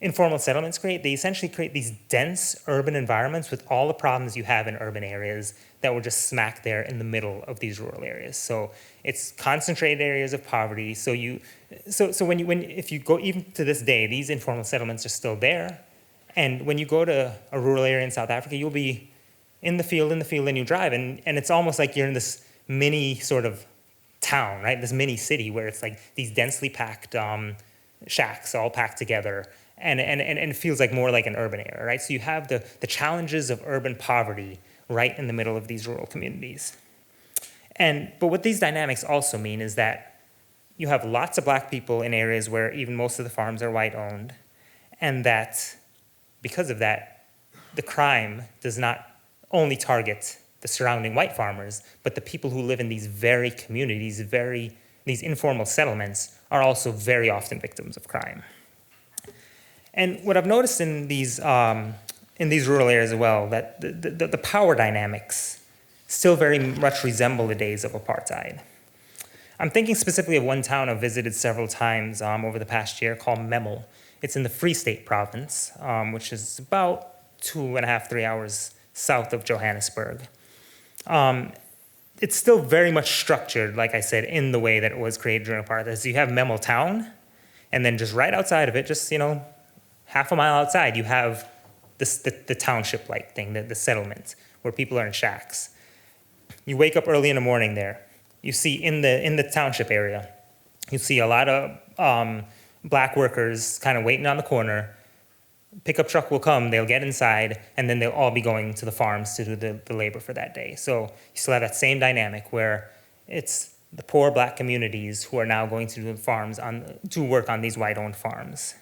informal settlements create, they essentially create these dense urban environments with all the problems you have in urban areas that were just smack there in the middle of these rural areas. So it's concentrated areas of poverty. So if you go even to this day, these informal settlements are still there. And when you go to a rural area in South Africa, you'll be in the field, and you drive, and it's almost like you're in this mini sort of town, right? This mini city where it's like these densely packed shacks all packed together. And it feels like more like an urban area, right? So you have the challenges of urban poverty right in the middle of these rural communities. But what these dynamics also mean is that you have lots of black people in areas where even most of the farms are white-owned, and that because of that, the crime does not only target the surrounding white farmers, but the people who live in these very communities, these informal settlements, are also very often victims of crime. And what I've noticed in these rural areas as well, that the power dynamics still very much resemble the days of apartheid. I'm thinking specifically of one town I've visited several times over the past year called Memel. It's in the Free State province, which is about 2.5, 3 hours south of Johannesburg. It's still very much structured, like I said, in the way that it was created during apartheid. So you have Memel town, and then just right outside of it, just, half a mile outside, you have the township-like thing, the settlement, where people are in shacks. You wake up early in the morning there. You see in the township area, you see a lot of black workers kind of waiting on the corner. Pickup truck will come, they'll get inside, and then they'll all be going to the farms to do the labor for that day. So you still have that same dynamic where it's the poor black communities who are now going to do the farms to work on these white-owned farms.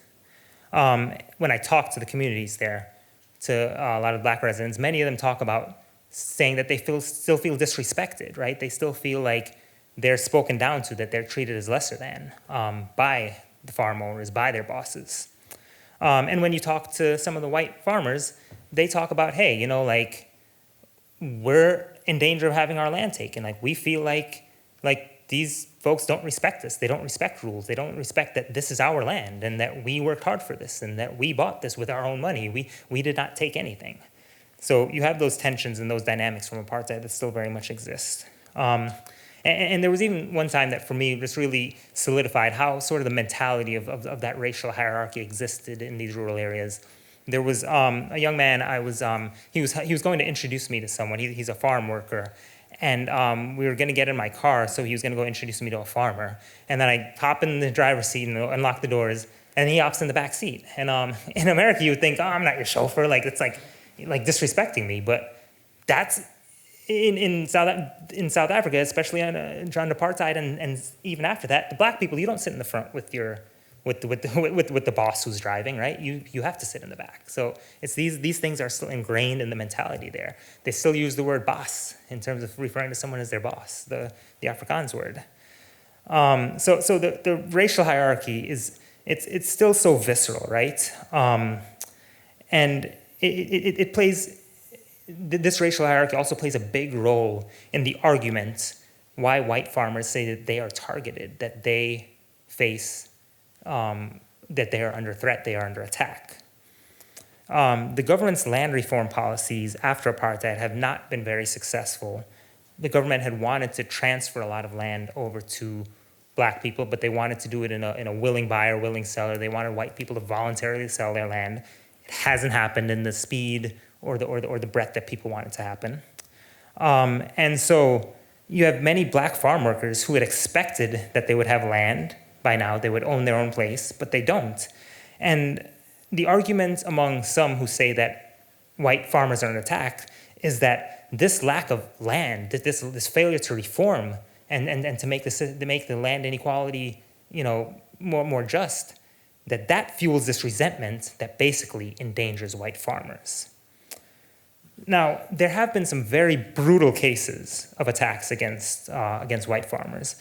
When I talk to the communities there, to a lot of black residents, many of them talk about saying that they still feel disrespected, right? They still feel like they're spoken down to, that they're treated as lesser than by the farm owners, by their bosses. And when you talk to some of the white farmers, they talk about, hey, we're in danger of having our land taken. Like, we feel like these folks don't respect us. They don't respect rules. They don't respect that this is our land and that we worked hard for this and that we bought this with our own money. We did not take anything. So you have those tensions and those dynamics from apartheid that still very much exist. And there was even one time that for me just really solidified how sort of the mentality of that racial hierarchy existed in these rural areas. There was a young man he was going to introduce me to someone. He's a farm worker. And we were going to get in my car, so he was going to go introduce me to a farmer. And then I hop in the driver's seat and unlock the doors, and he hops in the back seat. And in America, you would think, oh, I'm not your chauffeur. Like, it's like disrespecting me. But that's in South Africa, especially under apartheid, and even after that, the black people, you don't sit in the front with the boss who's driving, right? You have to sit in the back. So it's these things are still ingrained in the mentality there. They still use the word boss in terms of referring to someone as their boss, the Afrikaans word. So the racial hierarchy it's still so visceral, right? And it plays, this racial hierarchy also plays a big role in the argument why white farmers say that they are targeted, that they face that they are under threat, they are under attack. The government's land reform policies after apartheid have not been very successful. The government had wanted to transfer a lot of land over to black people, but they wanted to do it in a willing buyer, willing seller. They wanted white people to voluntarily sell their land. It hasn't happened in the speed or the breadth that people want it to happen. And so you have many black farm workers who had expected that they would have land by now, they would own their own place, but they don't. And the argument among some who say that white farmers are under attack is that this lack of land, this failure to reform and to make the land inequality, more just, that fuels this resentment that basically endangers white farmers. Now, there have been some very brutal cases of attacks against white farmers.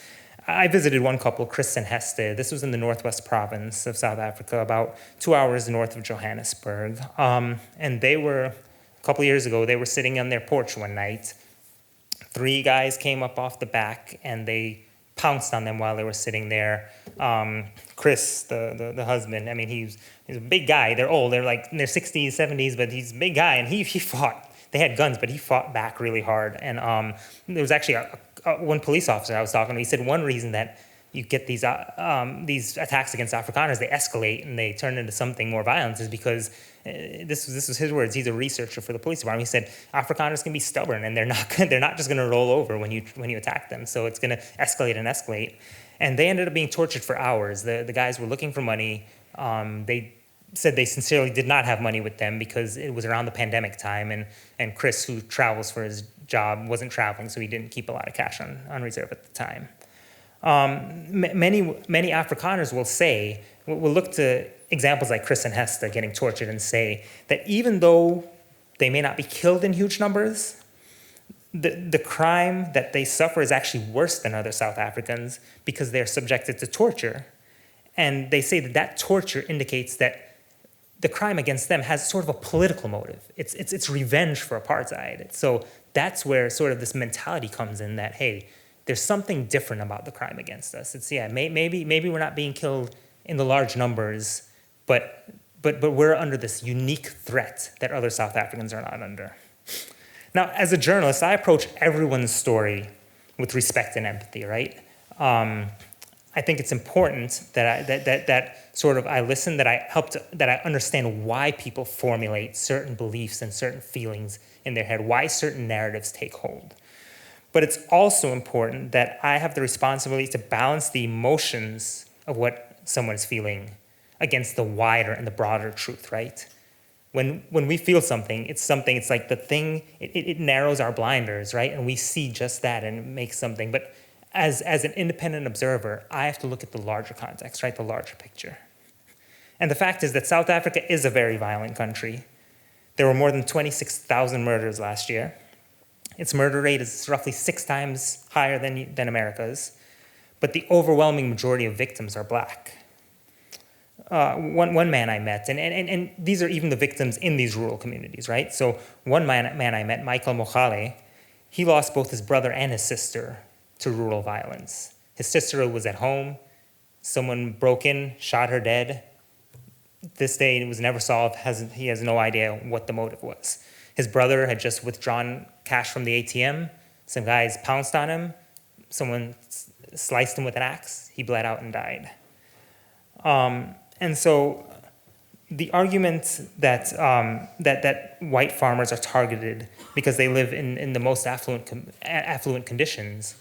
I visited one couple, Chris and Heste. This was in the northwest province of South Africa, about 2 hours north of Johannesburg. And they were, a couple years ago, they were sitting on their porch one night. 3 guys came up off the back and they pounced on them while they were sitting there. Chris, the husband, I mean, he's a big guy. They're old. They're like in their 60s, 70s, but he's a big guy. And he fought. They had guns, but he fought back really hard. And there was actually one police officer I was talking to. He said one reason that you get these attacks against Afrikaners, they escalate and they turn into something more violent is because this was his words. He's a researcher for the police department. He said Afrikaners can be stubborn and they're not just going to roll over when you attack them. So it's going to escalate and escalate. And they ended up being tortured for hours. The guys were looking for money. They said they sincerely did not have money with them because it was around the pandemic time, and Chris, who travels for his job, wasn't traveling, so he didn't keep a lot of cash on reserve at the time. Many Afrikaners will look to examples like Chris and Hesta getting tortured and say that even though they may not be killed in huge numbers, the crime that they suffer is actually worse than other South Africans because they're subjected to torture. And they say that torture indicates that the crime against them has sort of a political motive. It's revenge for apartheid. So that's where sort of this mentality comes in that, hey, there's something different about the crime against us. Maybe we're not being killed in the large numbers, but we're under this unique threat that other South Africans are not under. Now, as a journalist, I approach everyone's story with respect and empathy, right? I think it's important that I listen, that I understand why people formulate certain beliefs and certain feelings in their head, why certain narratives take hold. But it's also important that I have the responsibility to balance the emotions of what someone's feeling against the wider and the broader truth, right? When we feel something, it's like the thing, it narrows our blinders, right? And we see just that and it makes something. But as an independent observer, I have to look at the larger context, right? The larger picture. And the fact is that South Africa is a very violent country. There were more than 26,000 murders last year. Its murder rate is roughly 6 times higher than America's, but the overwhelming majority of victims are black. one man I met, and these are even the victims in these rural communities, right? So one man I met, Michael Mochale, he lost both his brother and his sister to rural violence. His sister was at home. Someone broke in, shot her dead. This day it was never solved. He has no idea what the motive was. His brother had just withdrawn cash from the ATM. Some guys pounced on him. Someone sliced him with an axe. He bled out and died. And so the argument that, that white farmers are targeted because they live in the most affluent conditions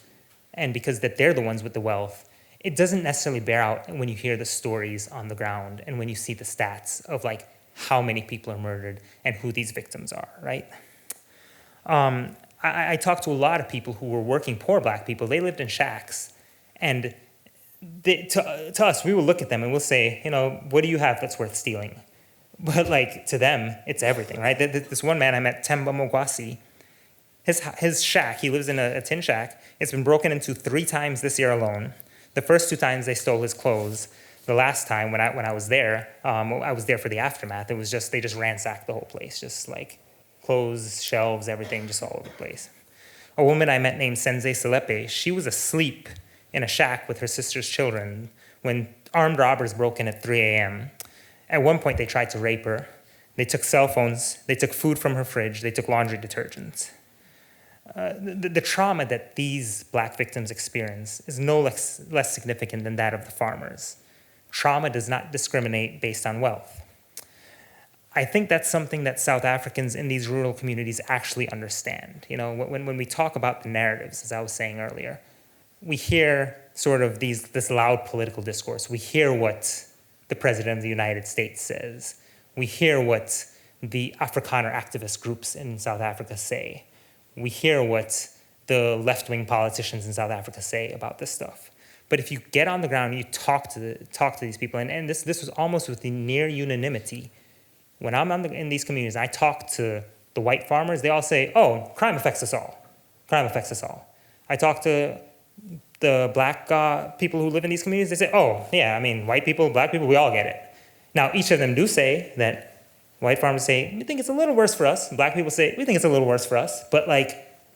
and because that they're the ones with the wealth, it doesn't necessarily bear out when you hear the stories on the ground and when you see the stats of like how many people are murdered and who these victims are, right? I talked to a lot of people who were working, poor black people. They lived in shacks, and to us, we will look at them and we'll say, you know, what do you have that's worth stealing? But like to them, it's everything, right? This one man I met, Temba Mogwasi, his shack, he lives in a tin shack. It's been broken into 3 times this year alone. The first 2 times they stole his clothes. The last time when I was there, I was there for the aftermath. It was just, they just ransacked the whole place, just like clothes, shelves, everything, just all over the place. A woman I met named Senze Selepe, she was asleep in a shack with her sister's children when armed robbers broke in at 3 a.m. At one point, they tried to rape her. They took cell phones, they took food from her fridge, they took laundry detergent. The trauma that these black victims experience is no less significant than that of the farmers. Trauma does not discriminate based on wealth. I think that's something that South Africans in these rural communities actually understand. You know, when we talk about the narratives, as I was saying earlier, we hear sort of this loud political discourse. We hear what the President of the United States says. We hear what the Afrikaner activist groups in South Africa say. We hear what the left-wing politicians in South Africa say about this stuff. But if you get on the ground and you talk to these people, and this was almost with the near unanimity. When I'm in these communities, I talk to the white farmers, they all say, oh, crime affects us all. Crime affects us all. I talk to the black people who live in these communities, they say, oh, yeah, I mean, white people, black people, we all get it. Now, each of them do say that white farmers say, we think it's a little worse for us. Black people say, we think it's a little worse for us. But like,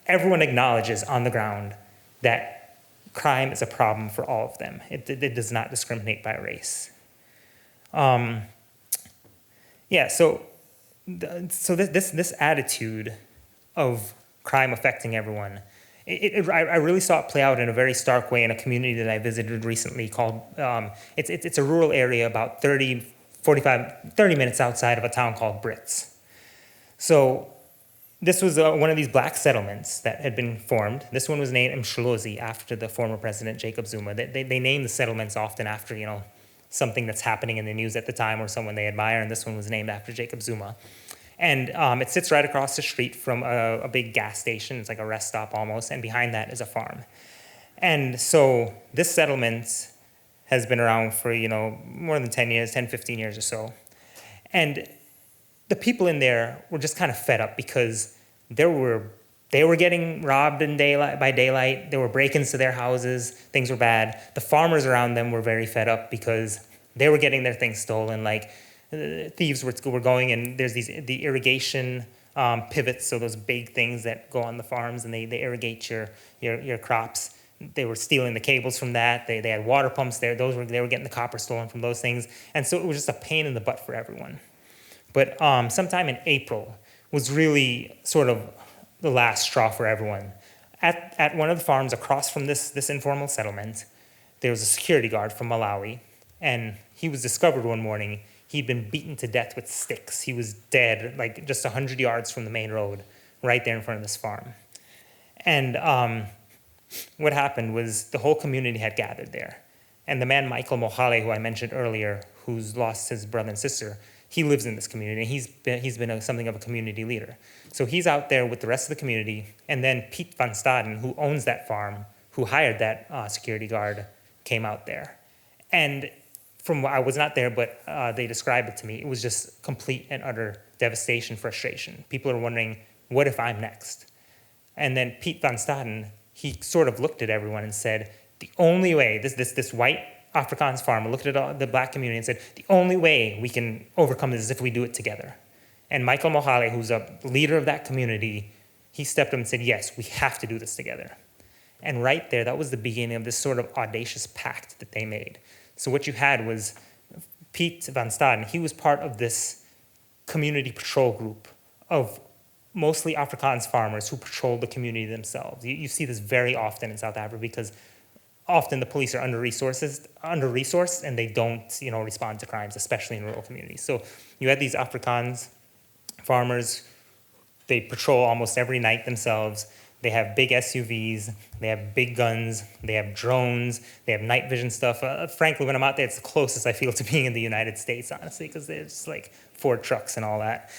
everyone acknowledges on the ground that crime is a problem for all of them. It does not discriminate by race. Yeah, so this attitude of crime affecting everyone, I really saw it play out in a very stark way in a community that I visited recently called, it's a rural area about 30 minutes outside of a town called Brits. So this was one of these black settlements that had been formed. This one was named Mshlozi after the former president, Jacob Zuma. They name the settlements often after, you know, something that's happening in the news at the time or someone they admire, and this one was named after Jacob Zuma. And it sits right across the street from a big gas station. It's like a rest stop almost, and behind that is a farm. And so this settlement has been around for, you know, more than 10 years, 10, 15 years or so. And the people in there were just kind of fed up because they were getting robbed by daylight. There were break-ins to their houses. Things were bad. The farmers around them were very fed up because they were getting their things stolen. Like thieves were going, and there's the irrigation pivots, so those big things that go on the farms and they irrigate your crops. They were stealing the cables from that. They had water pumps there. They were getting the copper stolen from those things, and so it was just a pain in the butt for everyone. But sometime in April was really sort of the last straw for everyone. At one of the farms across from this informal settlement, there was a security guard from Malawi, and he was discovered one morning. He'd been beaten to death with sticks. He was dead, like just 100 yards from the main road, right there in front of this farm. And what happened was the whole community had gathered there. And the man, Michael Mohale, who I mentioned earlier, who's lost his brother and sister, he lives in this community, and he's been something of a community leader. So he's out there with the rest of the community, and then Piet van Staden, who owns that farm, who hired that security guard, came out there. And I was not there, but they described it to me. It was just complete and utter devastation, frustration. People are wondering, what if I'm next? And then Piet van Staden, he sort of looked at everyone and said, the only way, this white Afrikaans farmer looked at the black community and said, the only way we can overcome this is if we do it together. And Michael Mohale, who's a leader of that community, he stepped up and said, yes, we have to do this together. And right there, that was the beginning of this sort of audacious pact that they made. So what you had was Piet van Staden. He was part of this community patrol group of mostly Afrikaans farmers who patrolled the community themselves. You see this very often in South Africa because often the police are under-resourced and they don't, respond to crimes, especially in rural communities. So you had these Afrikaans farmers. They patrol almost every night themselves. They have big SUVs, they have big guns, they have drones, they have night vision stuff. Frankly, when I'm out there, it's the closest I feel to being in the United States, honestly, because there's like Ford trucks and all that.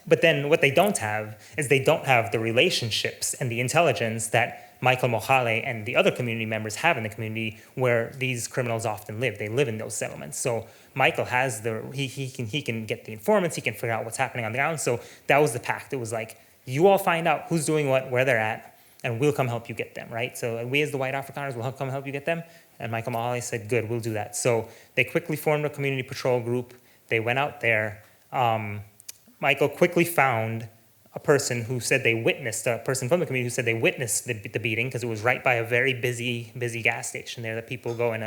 But then what they don't have is they don't have the relationships and the intelligence that Michael Mohale and the other community members have in the community where these criminals often live. They live in those settlements. So Michael has he can get the informants, he can figure out what's happening on the ground. So that was the pact. It was like, you all find out who's doing what, where they're at, and we'll come help you get them, right? So we as the white Afrikaners will come help you get them. And Michael Mohale said, good, we'll do that. So they quickly formed a community patrol group. They went out there. Michael quickly found a person who said they witnessed, a person from the community who said they witnessed the beating because it was right by a very busy gas station there that people go in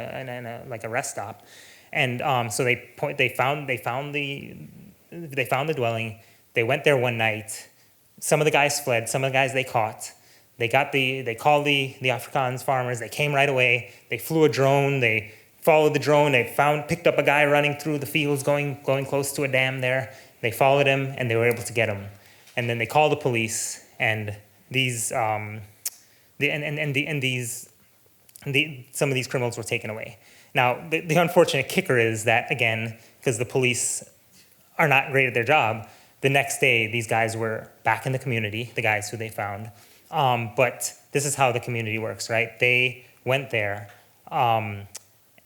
like a rest stop. And so they found the dwelling. They went there one night. Some of the guys fled. Some of the guys they caught. They called the Afrikaans farmers. They came right away. They flew a drone. They followed the drone. They picked up a guy running through the fields, going close to a dam there. They followed him, and they were able to get him. And then they called the police, and some of these criminals were taken away. Now, the unfortunate kicker is that, again, because the police are not great at their job, the next day, these guys were back in the community, the guys who they found. But this is how the community works, right? They went there, and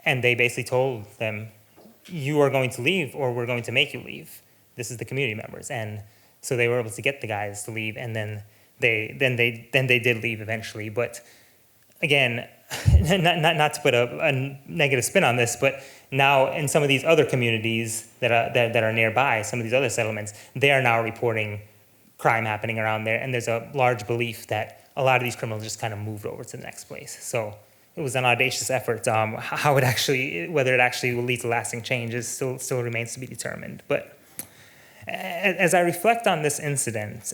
they basically told them, you are going to leave, or we're going to make you leave. This is the community members. And so they were able to get the guys to leave, and then they did leave eventually. But again, not to put a negative spin on this, but now in some of these other communities that are nearby, some of these other settlements, they are now reporting crime happening around there, and there's a large belief that a lot of these criminals just kind of moved over to the next place. So it was an audacious effort. Whether it actually will lead to lasting changes still remains to be determined. But as I reflect on this incident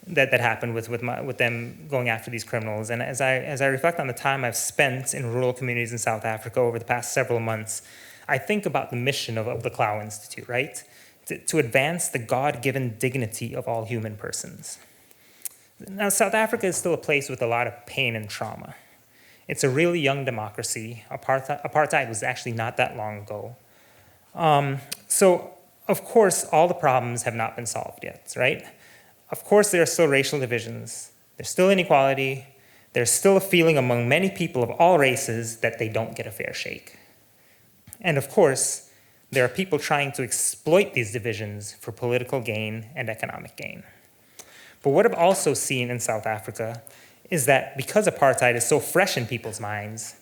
that happened with them going after these criminals, and as I reflect on the time I've spent in rural communities in South Africa over the past several months, I think about the mission of the Clow Institute, right? To advance the God-given dignity of all human persons. Now, South Africa is still a place with a lot of pain and trauma. It's a really young democracy. Apartheid was actually not that long ago. So, of course, all the problems have not been solved yet, right? Of course, there are still racial divisions. There's still inequality. There's still a feeling among many people of all races that they don't get a fair shake. And of course, there are people trying to exploit these divisions for political gain and economic gain. But what I've also seen in South Africa is that because apartheid is so fresh in people's minds,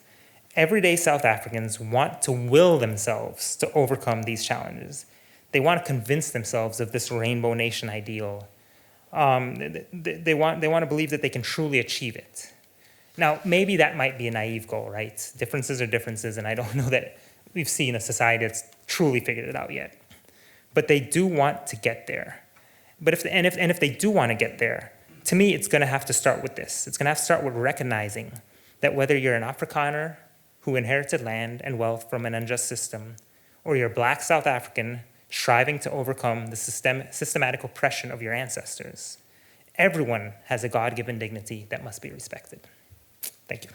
everyday South Africans want to will themselves to overcome these challenges. They want to convince themselves of this rainbow nation ideal. They want to believe that they can truly achieve it. Now, maybe that might be a naive goal, right? Differences are differences, and I don't know that we've seen a society that's truly figured it out yet. But they do want to get there. But if they do want to get there, to me, it's going to have to start with this. It's going to have to start with recognizing that whether you're an Afrikaner who inherited land and wealth from an unjust system, or you're a Black South African striving to overcome the systematic oppression of your ancestors, everyone has a God-given dignity that must be respected. Thank you.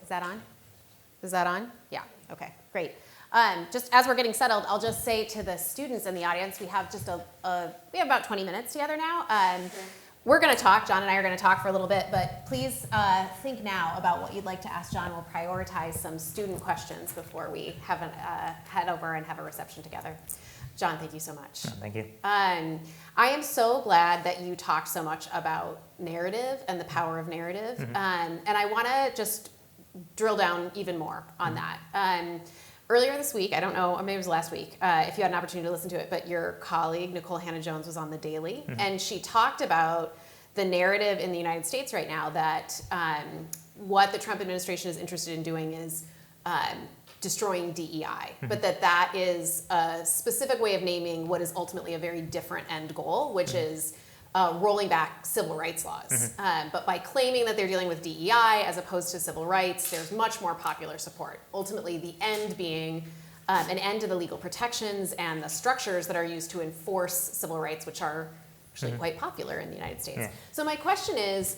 Is that on? Is that on? Yeah, okay, great. Just as we're getting settled, I'll just say to the students in the audience, we have just we have about 20 minutes together now. we're going to talk, John and I are going to talk for a little bit, but please think now about what you'd like to ask John. We'll prioritize some student questions before we have head over and have a reception together. John, thank you so much. No, thank you. I am so glad that you talked so much about narrative and the power of narrative. And I want to just drill down even more on that. Earlier this week, I don't know, maybe it was last week, if you had an opportunity to listen to it, but your colleague, Nicole Hannah-Jones, was on The Daily, and she talked about the narrative in the United States right now that what the Trump administration is interested in doing is destroying DEI, but that is a specific way of naming what is ultimately a very different end goal, which is rolling back civil rights laws. But by claiming that they're dealing with DEI as opposed to civil rights, there's much more popular support. Ultimately, the end being an end to the legal protections and the structures that are used to enforce civil rights, which are actually quite popular in the United States. Yeah. So my question is,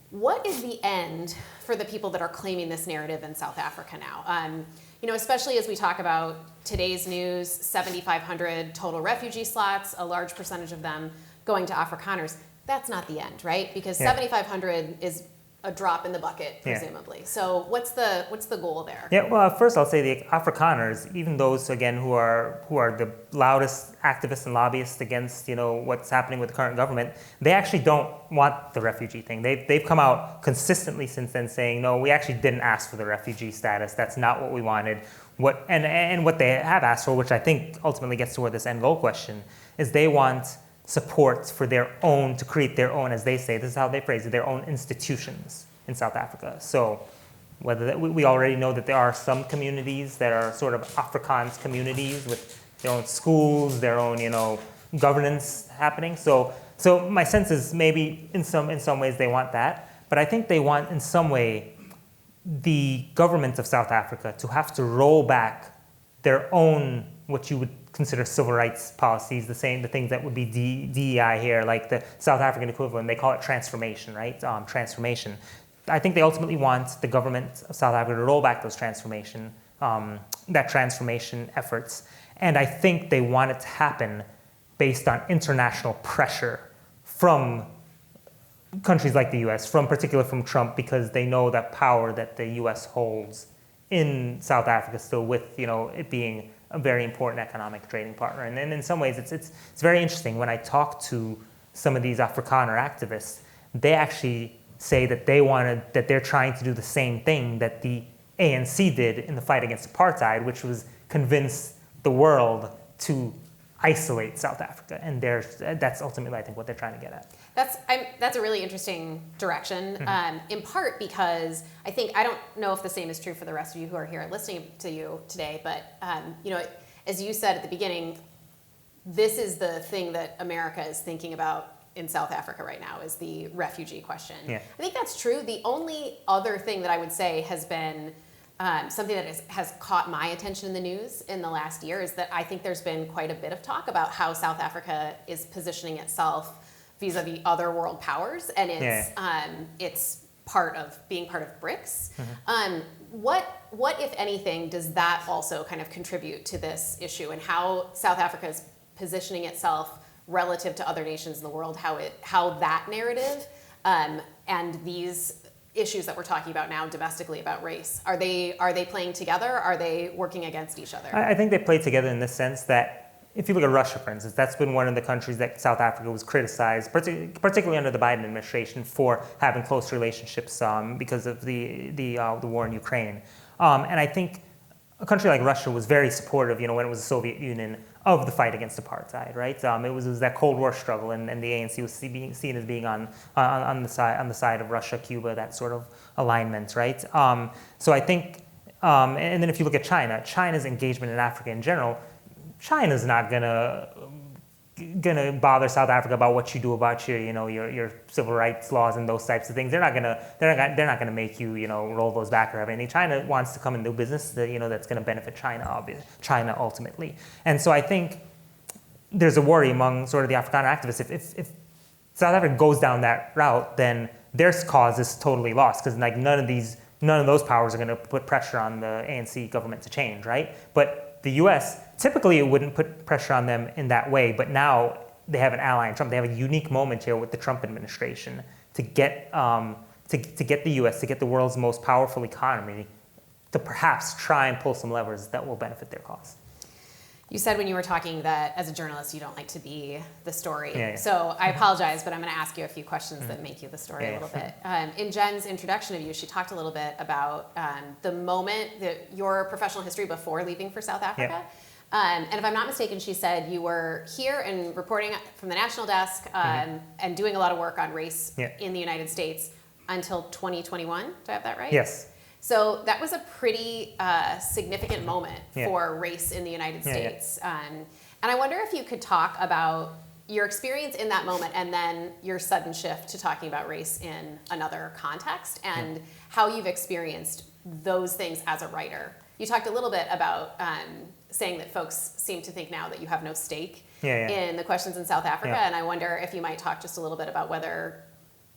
what is the end for the people that are claiming this narrative in South Africa now? You know, especially as we talk about today's news, 7,500 total refugee slots, a large percentage of them going to Afrikaners. That's not the end, right? Because 7,500 is a drop in the bucket, presumably. So what's the goal there? Yeah, well, first I'll say the Afrikaners, even those again who are the loudest activists and lobbyists against what's happening with the current government, they actually don't want the refugee thing. They've come out consistently since then saying, no, we actually didn't ask for the refugee status. That's not what we wanted. And what they have asked for, which I think ultimately gets to where this end goal question is, they want support for to create their own, as they say, this is how they phrase it, their own institutions in South Africa. So whether we already know that there are some communities that are sort of Afrikaans communities with their own schools, their own, governance happening. So my sense is maybe in some ways they want that, but I think they want in some way the government of South Africa to have to roll back their own, what you would consider civil rights policies, the things that would be DEI here, like the South African equivalent. They call it transformation, right? Transformation. I think they ultimately want the government of South Africa to roll back those transformation efforts. And I think they want it to happen based on international pressure from countries like the US, particularly from Trump, because they know that power that the US holds in South Africa still, with it being a very important economic trading partner. And in some ways, it's very interesting. When I talk to some of these Afrikaner activists, they actually say that they're trying to do the same thing that the ANC did in the fight against apartheid, which was convince the world to isolate South Africa. And that's ultimately, I think, what they're trying to get at. That's a really interesting direction, in part because I don't know if the same is true for the rest of you who are here listening to you today, but as you said at the beginning, this is the thing that America is thinking about in South Africa right now, is the refugee question. Yeah. I think that's true. The only other thing that I would say has been something that has caught my attention in the news in the last year is that I think there's been quite a bit of talk about how South Africa is positioning itself vis-a-vis other world powers, and it's being part of BRICS. What, if anything, does that also kind of contribute to this issue, and how South Africa is positioning itself relative to other nations in the world, how that narrative and these issues that we're talking about now domestically about race, are they playing together? Are they working against each other? I think they play together in the sense that if you look at Russia, for instance, that's been one of the countries that South Africa was criticized, particularly under the Biden administration, for having close relationships because of the war in Ukraine. And I think a country like Russia was very supportive, when it was the Soviet Union, of the fight against apartheid, right? It was that Cold War struggle, and the ANC was seen as being on the side of Russia, Cuba, that sort of alignment, right? So I think, and then if you look at China's engagement in Africa in general, China's not gonna bother South Africa about what you do about your civil rights laws and those types of things. They're not gonna make you roll those back or have anything. China wants to come and do business that's gonna benefit China ultimately. And so I think there's a worry among sort of the Afrikaner activists. If South Africa goes down that route, then their cause is totally lost, because none of those powers are gonna put pressure on the ANC government to change, right? But the US, typically it wouldn't put pressure on them in that way, but now they have an ally in Trump. They have a unique moment here with the Trump administration to get the U.S., to get the world's most powerful economy to perhaps try and pull some levers that will benefit their cause. You said when you were talking that as a journalist, you don't like to be the story. Yeah. So I apologize, but I'm going to ask you a few questions that make you the story a little bit. In Jen's introduction of you, she talked a little bit about the moment, your professional history before leaving for South Africa. And if I'm not mistaken, she said you were here and reporting from the national desk and doing a lot of work on race in the United States until 2021. Do I have that right? Yes. So that was a pretty significant moment for race in the United States. And I wonder if you could talk about your experience in that moment and then your sudden shift to talking about race in another context and how you've experienced those things as a writer. You talked a little bit about saying that folks seem to think now that you have no stake in the questions in South Africa. And I wonder if you might talk just a little bit about whether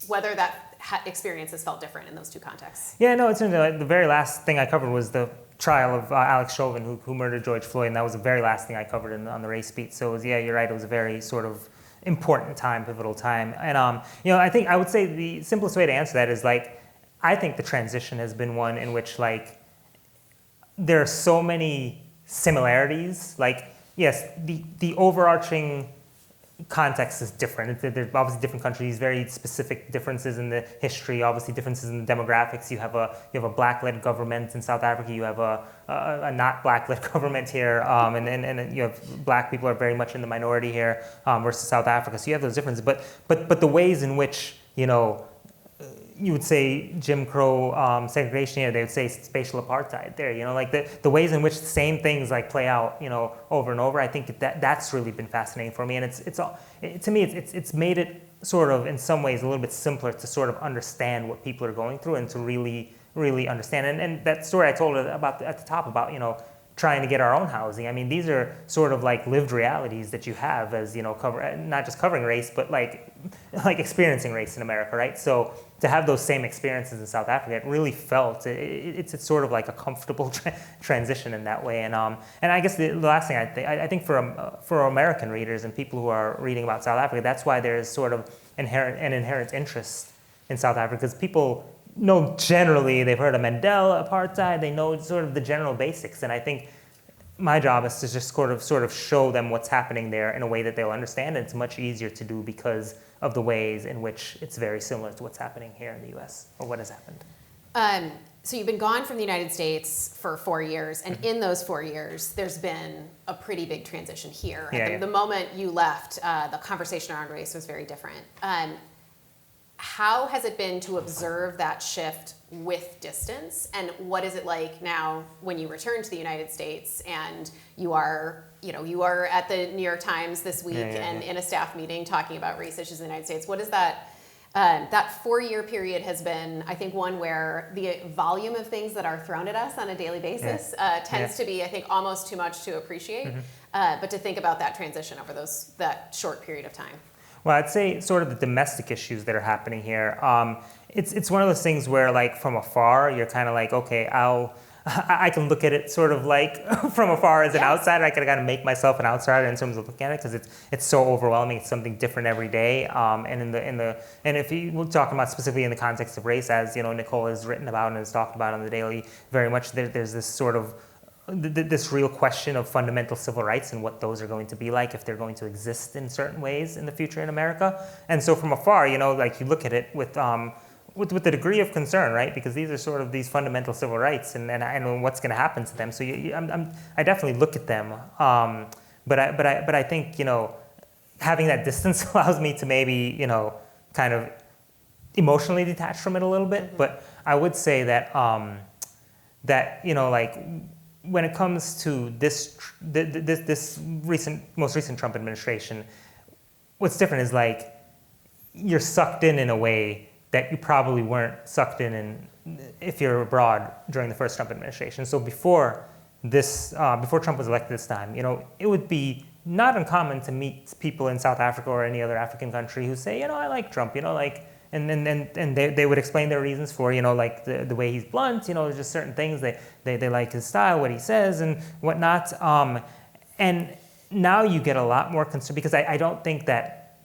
that experience has felt different in those two contexts. Yeah, no, it's the very last thing I covered was the trial of Alex Chauvin, who murdered George Floyd, and that was the very last thing I covered on the race beat. So it was, you're right, it was a very sort of important time, pivotal time. And I think I would say the simplest way to answer that is like, I think the transition has been one in which like there are so many similarities. Like, yes, the overarching context is different. There's obviously different countries, very specific differences in the history, obviously differences in the demographics. You have a black-led government in South Africa. You have a not black-led government here, and you have black people are very much in the minority here versus South Africa. So you have those differences. But the ways in which you would say Jim Crow segregation here, they would say spatial apartheid there, like the ways in which the same things like play out, over and over. I think that's really been fascinating for me. And it's made it sort of in some ways a little bit simpler to sort of understand what people are going through and to really, really understand. And that story I told about at the top about, trying to get our own housing. I mean, these are sort of like lived realities that you have as, not just covering race, but like experiencing race in America, right? So to have those same experiences in South Africa, it really felt, it's sort of like a comfortable transition in that way. And I guess the last thing I think for American readers and people who are reading about South Africa, that's why there's sort of an inherent interest in South Africa, because people know generally, they've heard of Mandela, apartheid, they know sort of the general basics. And I think my job is to just sort of show them what's happening there in a way that they'll understand. And it's much easier to do because of the ways in which it's very similar to what's happening here in the US, or what has happened. So you've been gone from the United States for 4 years, and in those 4 years, there's been a pretty big transition here. The moment you left, the conversation around race was very different. How has it been to observe that shift with distance, and what is it like now when you return to the United States and you are at the New York Times this week and in a staff meeting talking about race issues in the United States? What is that? That 4-year period has been, I think, one where the volume of things that are thrown at us on a daily basis tends to be, I think, almost too much to appreciate. But to think about that transition over that short period of time. Well, I'd say sort of the domestic issues that are happening here. It's one of those things where, like, from afar, you're kind of like, okay, I can look at it sort of like from afar as an outsider. I kind of make myself an outsider in terms of looking at it because it's so overwhelming. It's something different every day. And if we're talking about specifically in the context of race, as Nicole has written about and has talked about on the Daily, very much there's this sort of this real question of fundamental civil rights and what those are going to be like if they're going to exist in certain ways in the future in America. And so from afar, like you look at it with the degree of concern, right? Because these are sort of these fundamental civil rights and what's going to happen to them. So I definitely look at them. But I think, having that distance allows me to maybe, kind of emotionally detach from it a little bit. But I would say that, like, when it comes to this most recent Trump administration, what's different is like you're sucked in a way that you probably weren't sucked in if you're abroad during the first Trump administration. So before Trump was elected this time, it would be not uncommon to meet people in South Africa or any other African country who say, I like Trump, and they would explain their reasons for, like the way he's blunt, there's just certain things they like his style, what he says and whatnot. And now you get a lot more concern, because I don't think that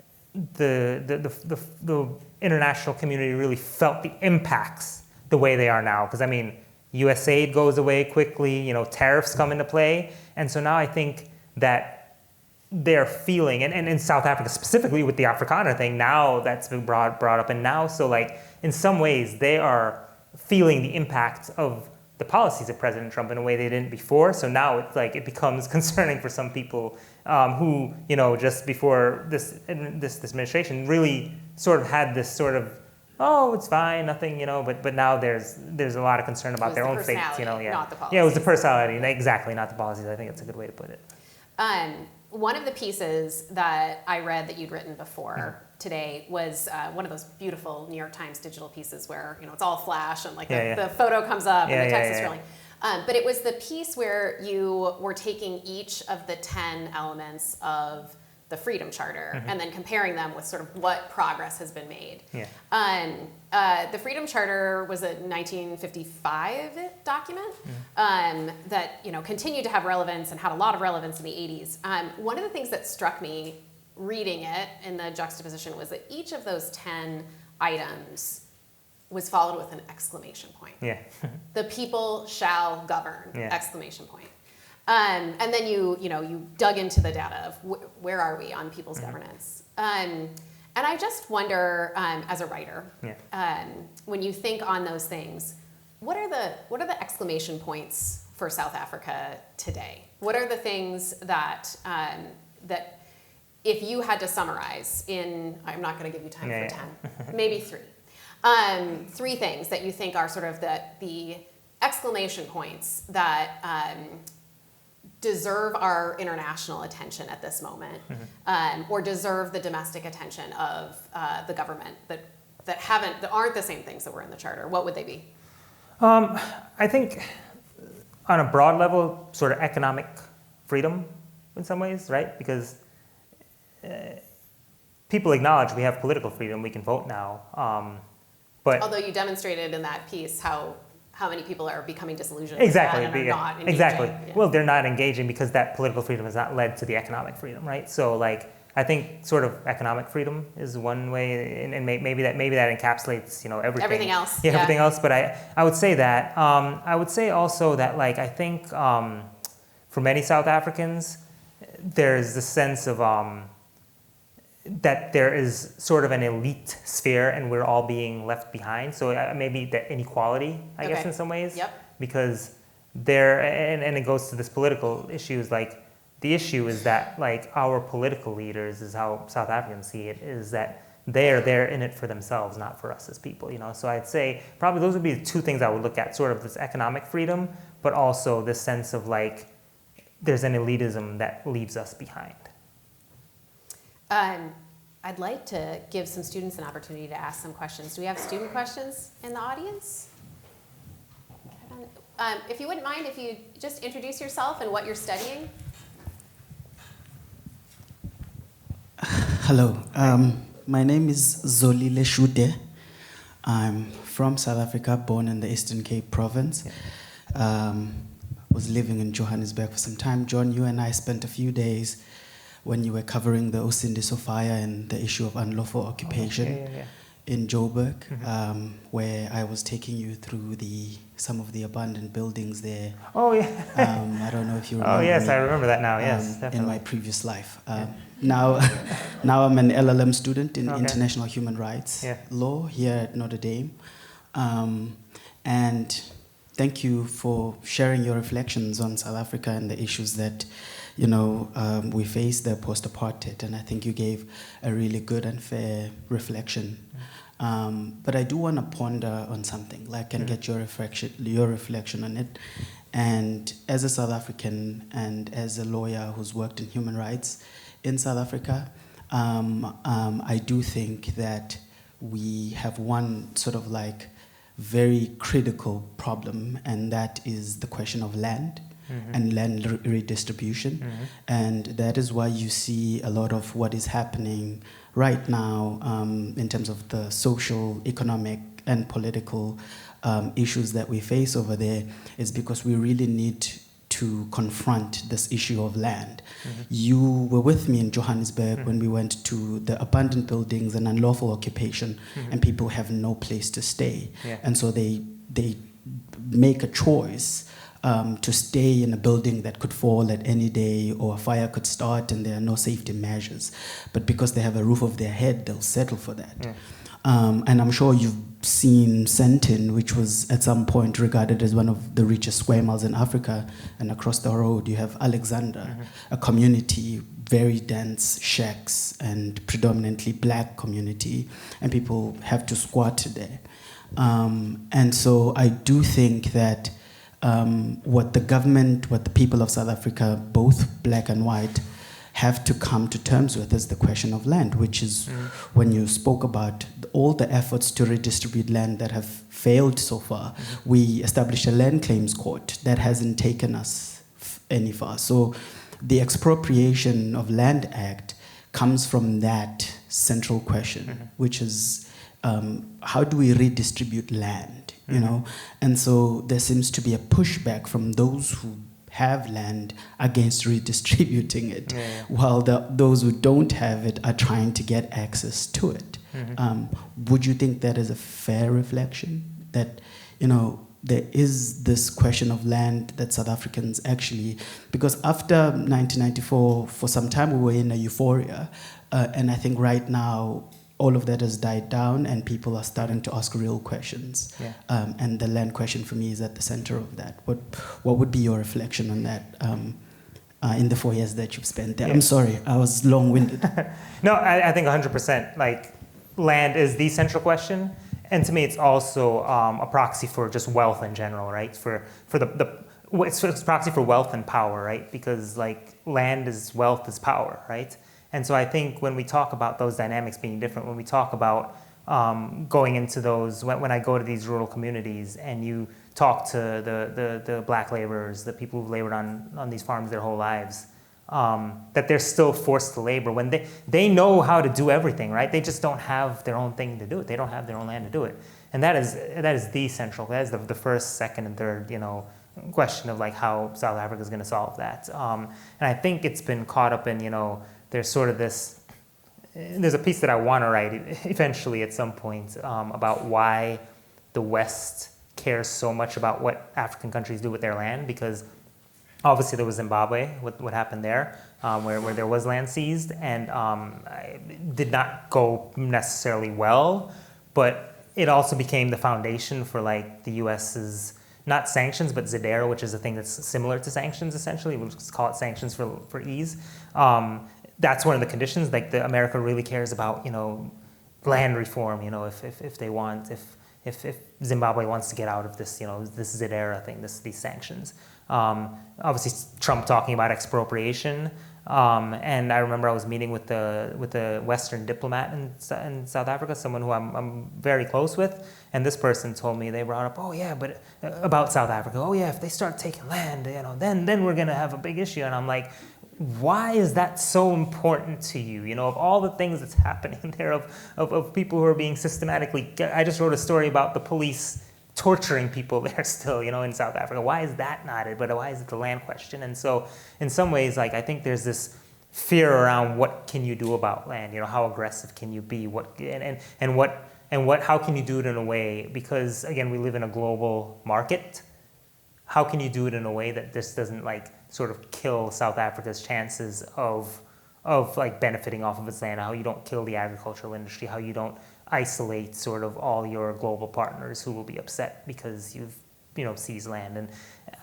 the international community really felt the impacts the way they are now. Because I mean, US aid goes away quickly, you know, tariffs come into play. And so now I think that they're feeling, and in South Africa specifically with the Afrikaner thing, now that's been brought up, and now, so like, in some ways, they are feeling the impact of the policies of President Trump in a way they didn't before. So now it's like, it becomes concerning for some people who, you know, just before this administration really sort of had this sort of, oh, it's fine, nothing, you know, but now there's a lot of concern about their own fate, you know, yeah. Not the policies. Yeah, it was the personality, exactly, not the policies. I think that's a good way to put it. One of the pieces that I read that you'd written before today was one of those beautiful New York Times digital pieces where, you know, it's all flash and like the photo comes up and the text is scrolling. But it was the piece where you were taking each of the 10 elements of the Freedom Charter and then comparing them with sort of what progress has been made. The Freedom Charter was a 1955 document that, you know, continued to have relevance and had a lot of relevance in the 80s. One of the things that struck me reading it in the juxtaposition was that each of those 10 items was followed with an exclamation point. The people shall govern, exclamation point. And then you dug into the data of where are we on people's governance. And I just wonder, as a writer, when you think on those things, what are the exclamation points for South Africa today? What are the things that that if you had to summarize in, I'm not going to give you time for 10, maybe 3. 3 things that you think are sort of the exclamation points that deserve our international attention at this moment, or deserve the domestic attention of the government that aren't the same things that were in the charter. What would they be? I think on a broad level, sort of economic freedom in some ways, right? Because people acknowledge we have political freedom, we can vote now. But although you demonstrated in that piece how many people are becoming disillusioned exactly, with that and are not engaging. exactly. Yeah. Well, they're not engaging because that political freedom has not led to the economic freedom, right? So, like, I think sort of economic freedom is one way, and maybe that encapsulates, you know, everything. Everything else. Yeah, everything else. But I would say that. I would say also that, like, I think for many South Africans, there's the sense of that there is sort of an elite sphere and we're all being left behind. So maybe the inequality, I guess, in some ways. Because and it goes to this political issues, like the issue is that like our political leaders, is how South Africans see it, is that they're in it for themselves, not for us as people, you know. So I'd say probably those would be the 2 things I would look at, sort of this economic freedom, but also this sense of like there's an elitism that leaves us behind. I'd like to give some students an opportunity to ask some questions. Do we have student questions in the audience? If you wouldn't mind, if you just introduce yourself and what you're studying. Hello, my name is Zolile Shude. I'm from South Africa, born in the Eastern Cape province. Was living in Johannesburg for some time. John, you and I spent a few days when you were covering the Osindiso fire and the issue of unlawful occupation in Joburg, where I was taking you through some of the abandoned buildings there. Oh, yeah. I don't know if you remember. Oh, yes, me, I remember that now, yes, definitely. in my previous life. Now I'm an LLM student in international human rights law here at Notre Dame. And thank you for sharing your reflections on South Africa and the issues that we face there post-apartheid, and I think you gave a really good and fair reflection. But I do want to ponder on something, like, and get your reflection on it. And as a South African and as a lawyer who's worked in human rights in South Africa, I do think that we have one sort of like very critical problem, and that is the question of land. And land redistribution. And that is why you see a lot of what is happening right now in terms of the social, economic, and political issues that we face over there, is because we really need to to confront this issue of land. You were with me in Johannesburg when we went to the abandoned buildings and unlawful occupation, and people have no place to stay. Yeah. And so they make a choice to stay in a building that could fall at any day, or a fire could start and there are no safety measures. But because they have a roof over their head, they'll settle for that. Yeah. And I'm sure you've seen Sentin, which was at some point regarded as one of the richest square miles in Africa, and across the road you have Alexander, a community, very dense shacks and predominantly black community, and people have to squat there. And so I do think that what the government, what the people of South Africa, both black and white, have to come to terms with is the question of land, which is when you spoke about all the efforts to redistribute land that have failed so far. We established a land claims court that hasn't taken us any far. So the Expropriation of Land Act comes from that central question, which is how do we redistribute land, you know? And so there seems to be a pushback from those who have land against redistributing it, while those who don't have it are trying to get access to it. Would you think that is a fair reflection? That, you know, there is this question of land that South Africans actually, because after 1994, for some time we were in a euphoria, and I think right now all of that has died down and people are starting to ask real questions. And the land question for me is at the center of that. What would be your reflection on that in the 4 years that you've spent there? I'm sorry, I was long-winded. No, I think 100%. Like, land is the central question. And to me, it's also a proxy for just wealth in general, right? It's a proxy for wealth and power, right? Because like land is wealth is power, right? And so I think when we talk about those dynamics being different, when we talk about going into those, when I go to these rural communities and you talk to the black laborers, the people who've labored on these farms their whole lives, that they're still forced to labor when they know how to do everything, right? They just don't have their own thing to do it. They don't have their own land to do it. And that is the central, that is the first, second, and third, you know, question of like how South Africa is going to solve that. And I think it's been caught up in, you know, there's sort of this, there's a piece that I want to write eventually at some point about why the West cares so much about what African countries do with their land, because obviously there was Zimbabwe, what happened there, where there was land seized, and it did not go necessarily well, but it also became the foundation for like the US's, not sanctions, but ZEDER, which is a thing that's similar to sanctions essentially. We'll just call it sanctions for ease. That's one of the conditions. Like America really cares about, you know, land reform. You know, if they want, if Zimbabwe wants to get out of this, you know, this ZEDER thing, these sanctions. Obviously, Trump talking about expropriation. And I remember I was meeting with the Western diplomat in South Africa, someone who I'm very close with, and this person told me, they brought up, oh yeah, but about South Africa, oh yeah, if they start taking land, you know, then we're gonna have a big issue. And I'm like, why is that so important to you? You know, of all the things that's happening there, of people who are being systematically, I just wrote a story about the police torturing people there still, you know, in South Africa. Why is that not it? But why is it the land question? And so in some ways, like, I think there's this fear around what can you do about land? You know, how aggressive can you be? How can you do it in a way, because again, we live in a global market. How can you do it in a way that this doesn't like sort of kill South Africa's chances of like benefiting off of its land? How you don't kill the agricultural industry, how you don't isolate sort of all your global partners who will be upset because you've, you know, seized land. And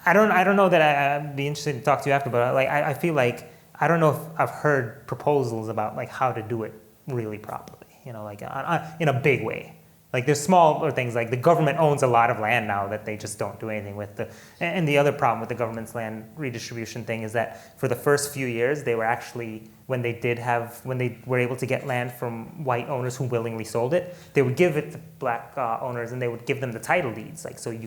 I don't know that I'd be interested to talk to you after, but like I feel like I don't know if I've heard proposals about like how to do it really properly, you know, like in a big way. Like there's smaller things, like the government owns a lot of land now that they just don't do anything with. And the other problem with the government's land redistribution thing is that for the first few years, they were actually, when they were able to get land from white owners who willingly sold it, they would give it to black owners and they would give them the title deeds, like so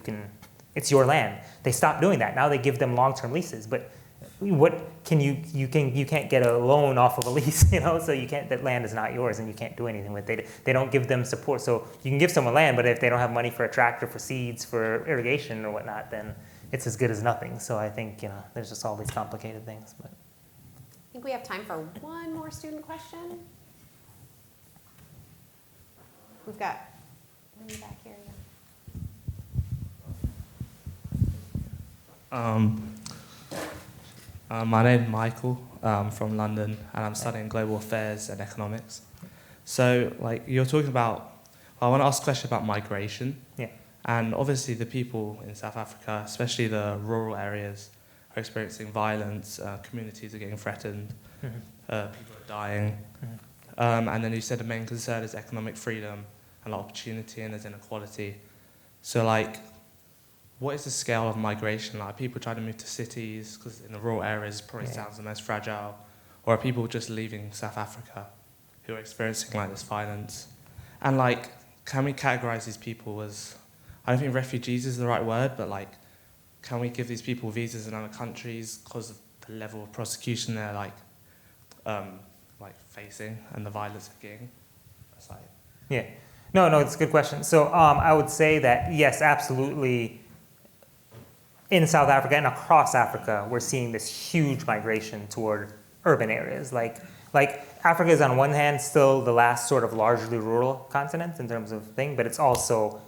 it's your land. They stopped doing that. Now they give them long-term leases, but what can you can't get a loan off of a lease, you know, so you can't, that land is not yours and you can't do anything with it. They don't give them support. So you can give someone land, but if they don't have money for a tractor, for seeds, for irrigation or whatnot, then it's as good as nothing. So I think, there's just all these complicated things. But I think we have time for one more student question. We've got one back here. My name is Michael. I'm from London, and I'm studying global affairs and economics. So, you're talking about, I want to ask a question about migration. yeah, And obviously the people in South Africa, especially the rural areas, are experiencing violence, communities are getting threatened, people are dying. And then you said the main concern is economic freedom and opportunity, and there's inequality. So what is the scale of migration? Are people trying to move to cities, because in the rural areas probably sounds the most fragile, or are people just leaving South Africa who are experiencing this violence? And can we categorize these people as, I don't think refugees is the right word, but can we give these people visas in other countries because of the level of prosecution they're facing and the violence they're getting? yeah. No, it's a good question. So I would say that, yes, absolutely, in South Africa and across Africa, we're seeing this huge migration toward urban areas. Like Africa is on one hand still the last sort of largely rural continent in terms of thing, but it's also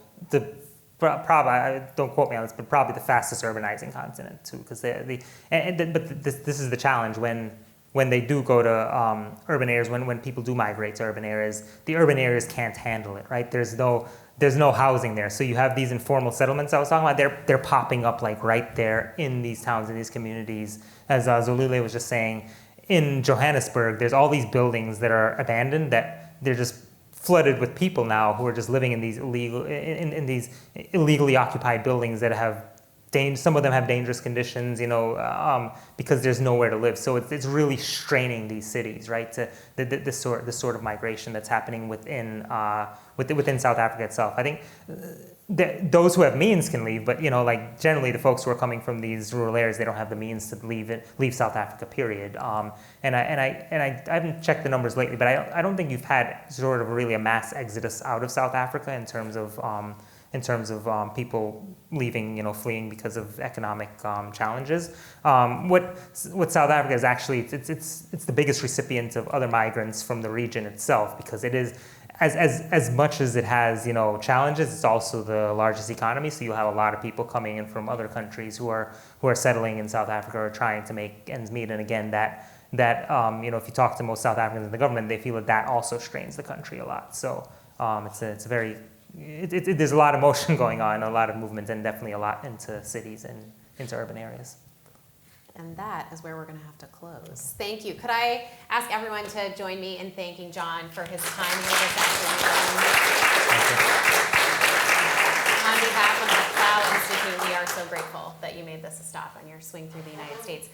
probably, don't quote me on this, but probably the fastest urbanizing continent too, because but this is the challenge when they do go to urban areas, when people do migrate to urban areas, the urban areas can't handle it, right? There's no housing there. So you have these informal settlements I was talking about, they're popping up right there in these towns, in these communities. As Zolule was just saying, in Johannesburg, there's all these buildings that are abandoned that they're just flooded with people now who are just living in these illegally occupied buildings that have some of them have dangerous conditions, because there's nowhere to live. So it's really straining these cities, right? To this sort of migration that's happening within South Africa itself. I think those who have means can leave, but generally the folks who are coming from these rural areas, they don't have the means to leave South Africa. Period. And I haven't checked the numbers lately, but I don't think you've had sort of really a mass exodus out of South Africa in terms of people leaving, fleeing because of economic challenges. What South Africa is actually, it's the biggest recipient of other migrants from the region itself, because it is, as much as it has, challenges, it's also the largest economy. So you have a lot of people coming in from other countries who are settling in South Africa or trying to make ends meet. And again, that if you talk to most South Africans in the government, they feel that also strains the country a lot. So it's a very there's a lot of motion going on, a lot of movement, and definitely a lot into cities and into urban areas. And that is where we're going to have to close. Thank you. Could I ask everyone to join me in thanking John for his time here this afternoon? On behalf of the Plow Institute, we are so grateful that you made this a stop on your swing through the United States.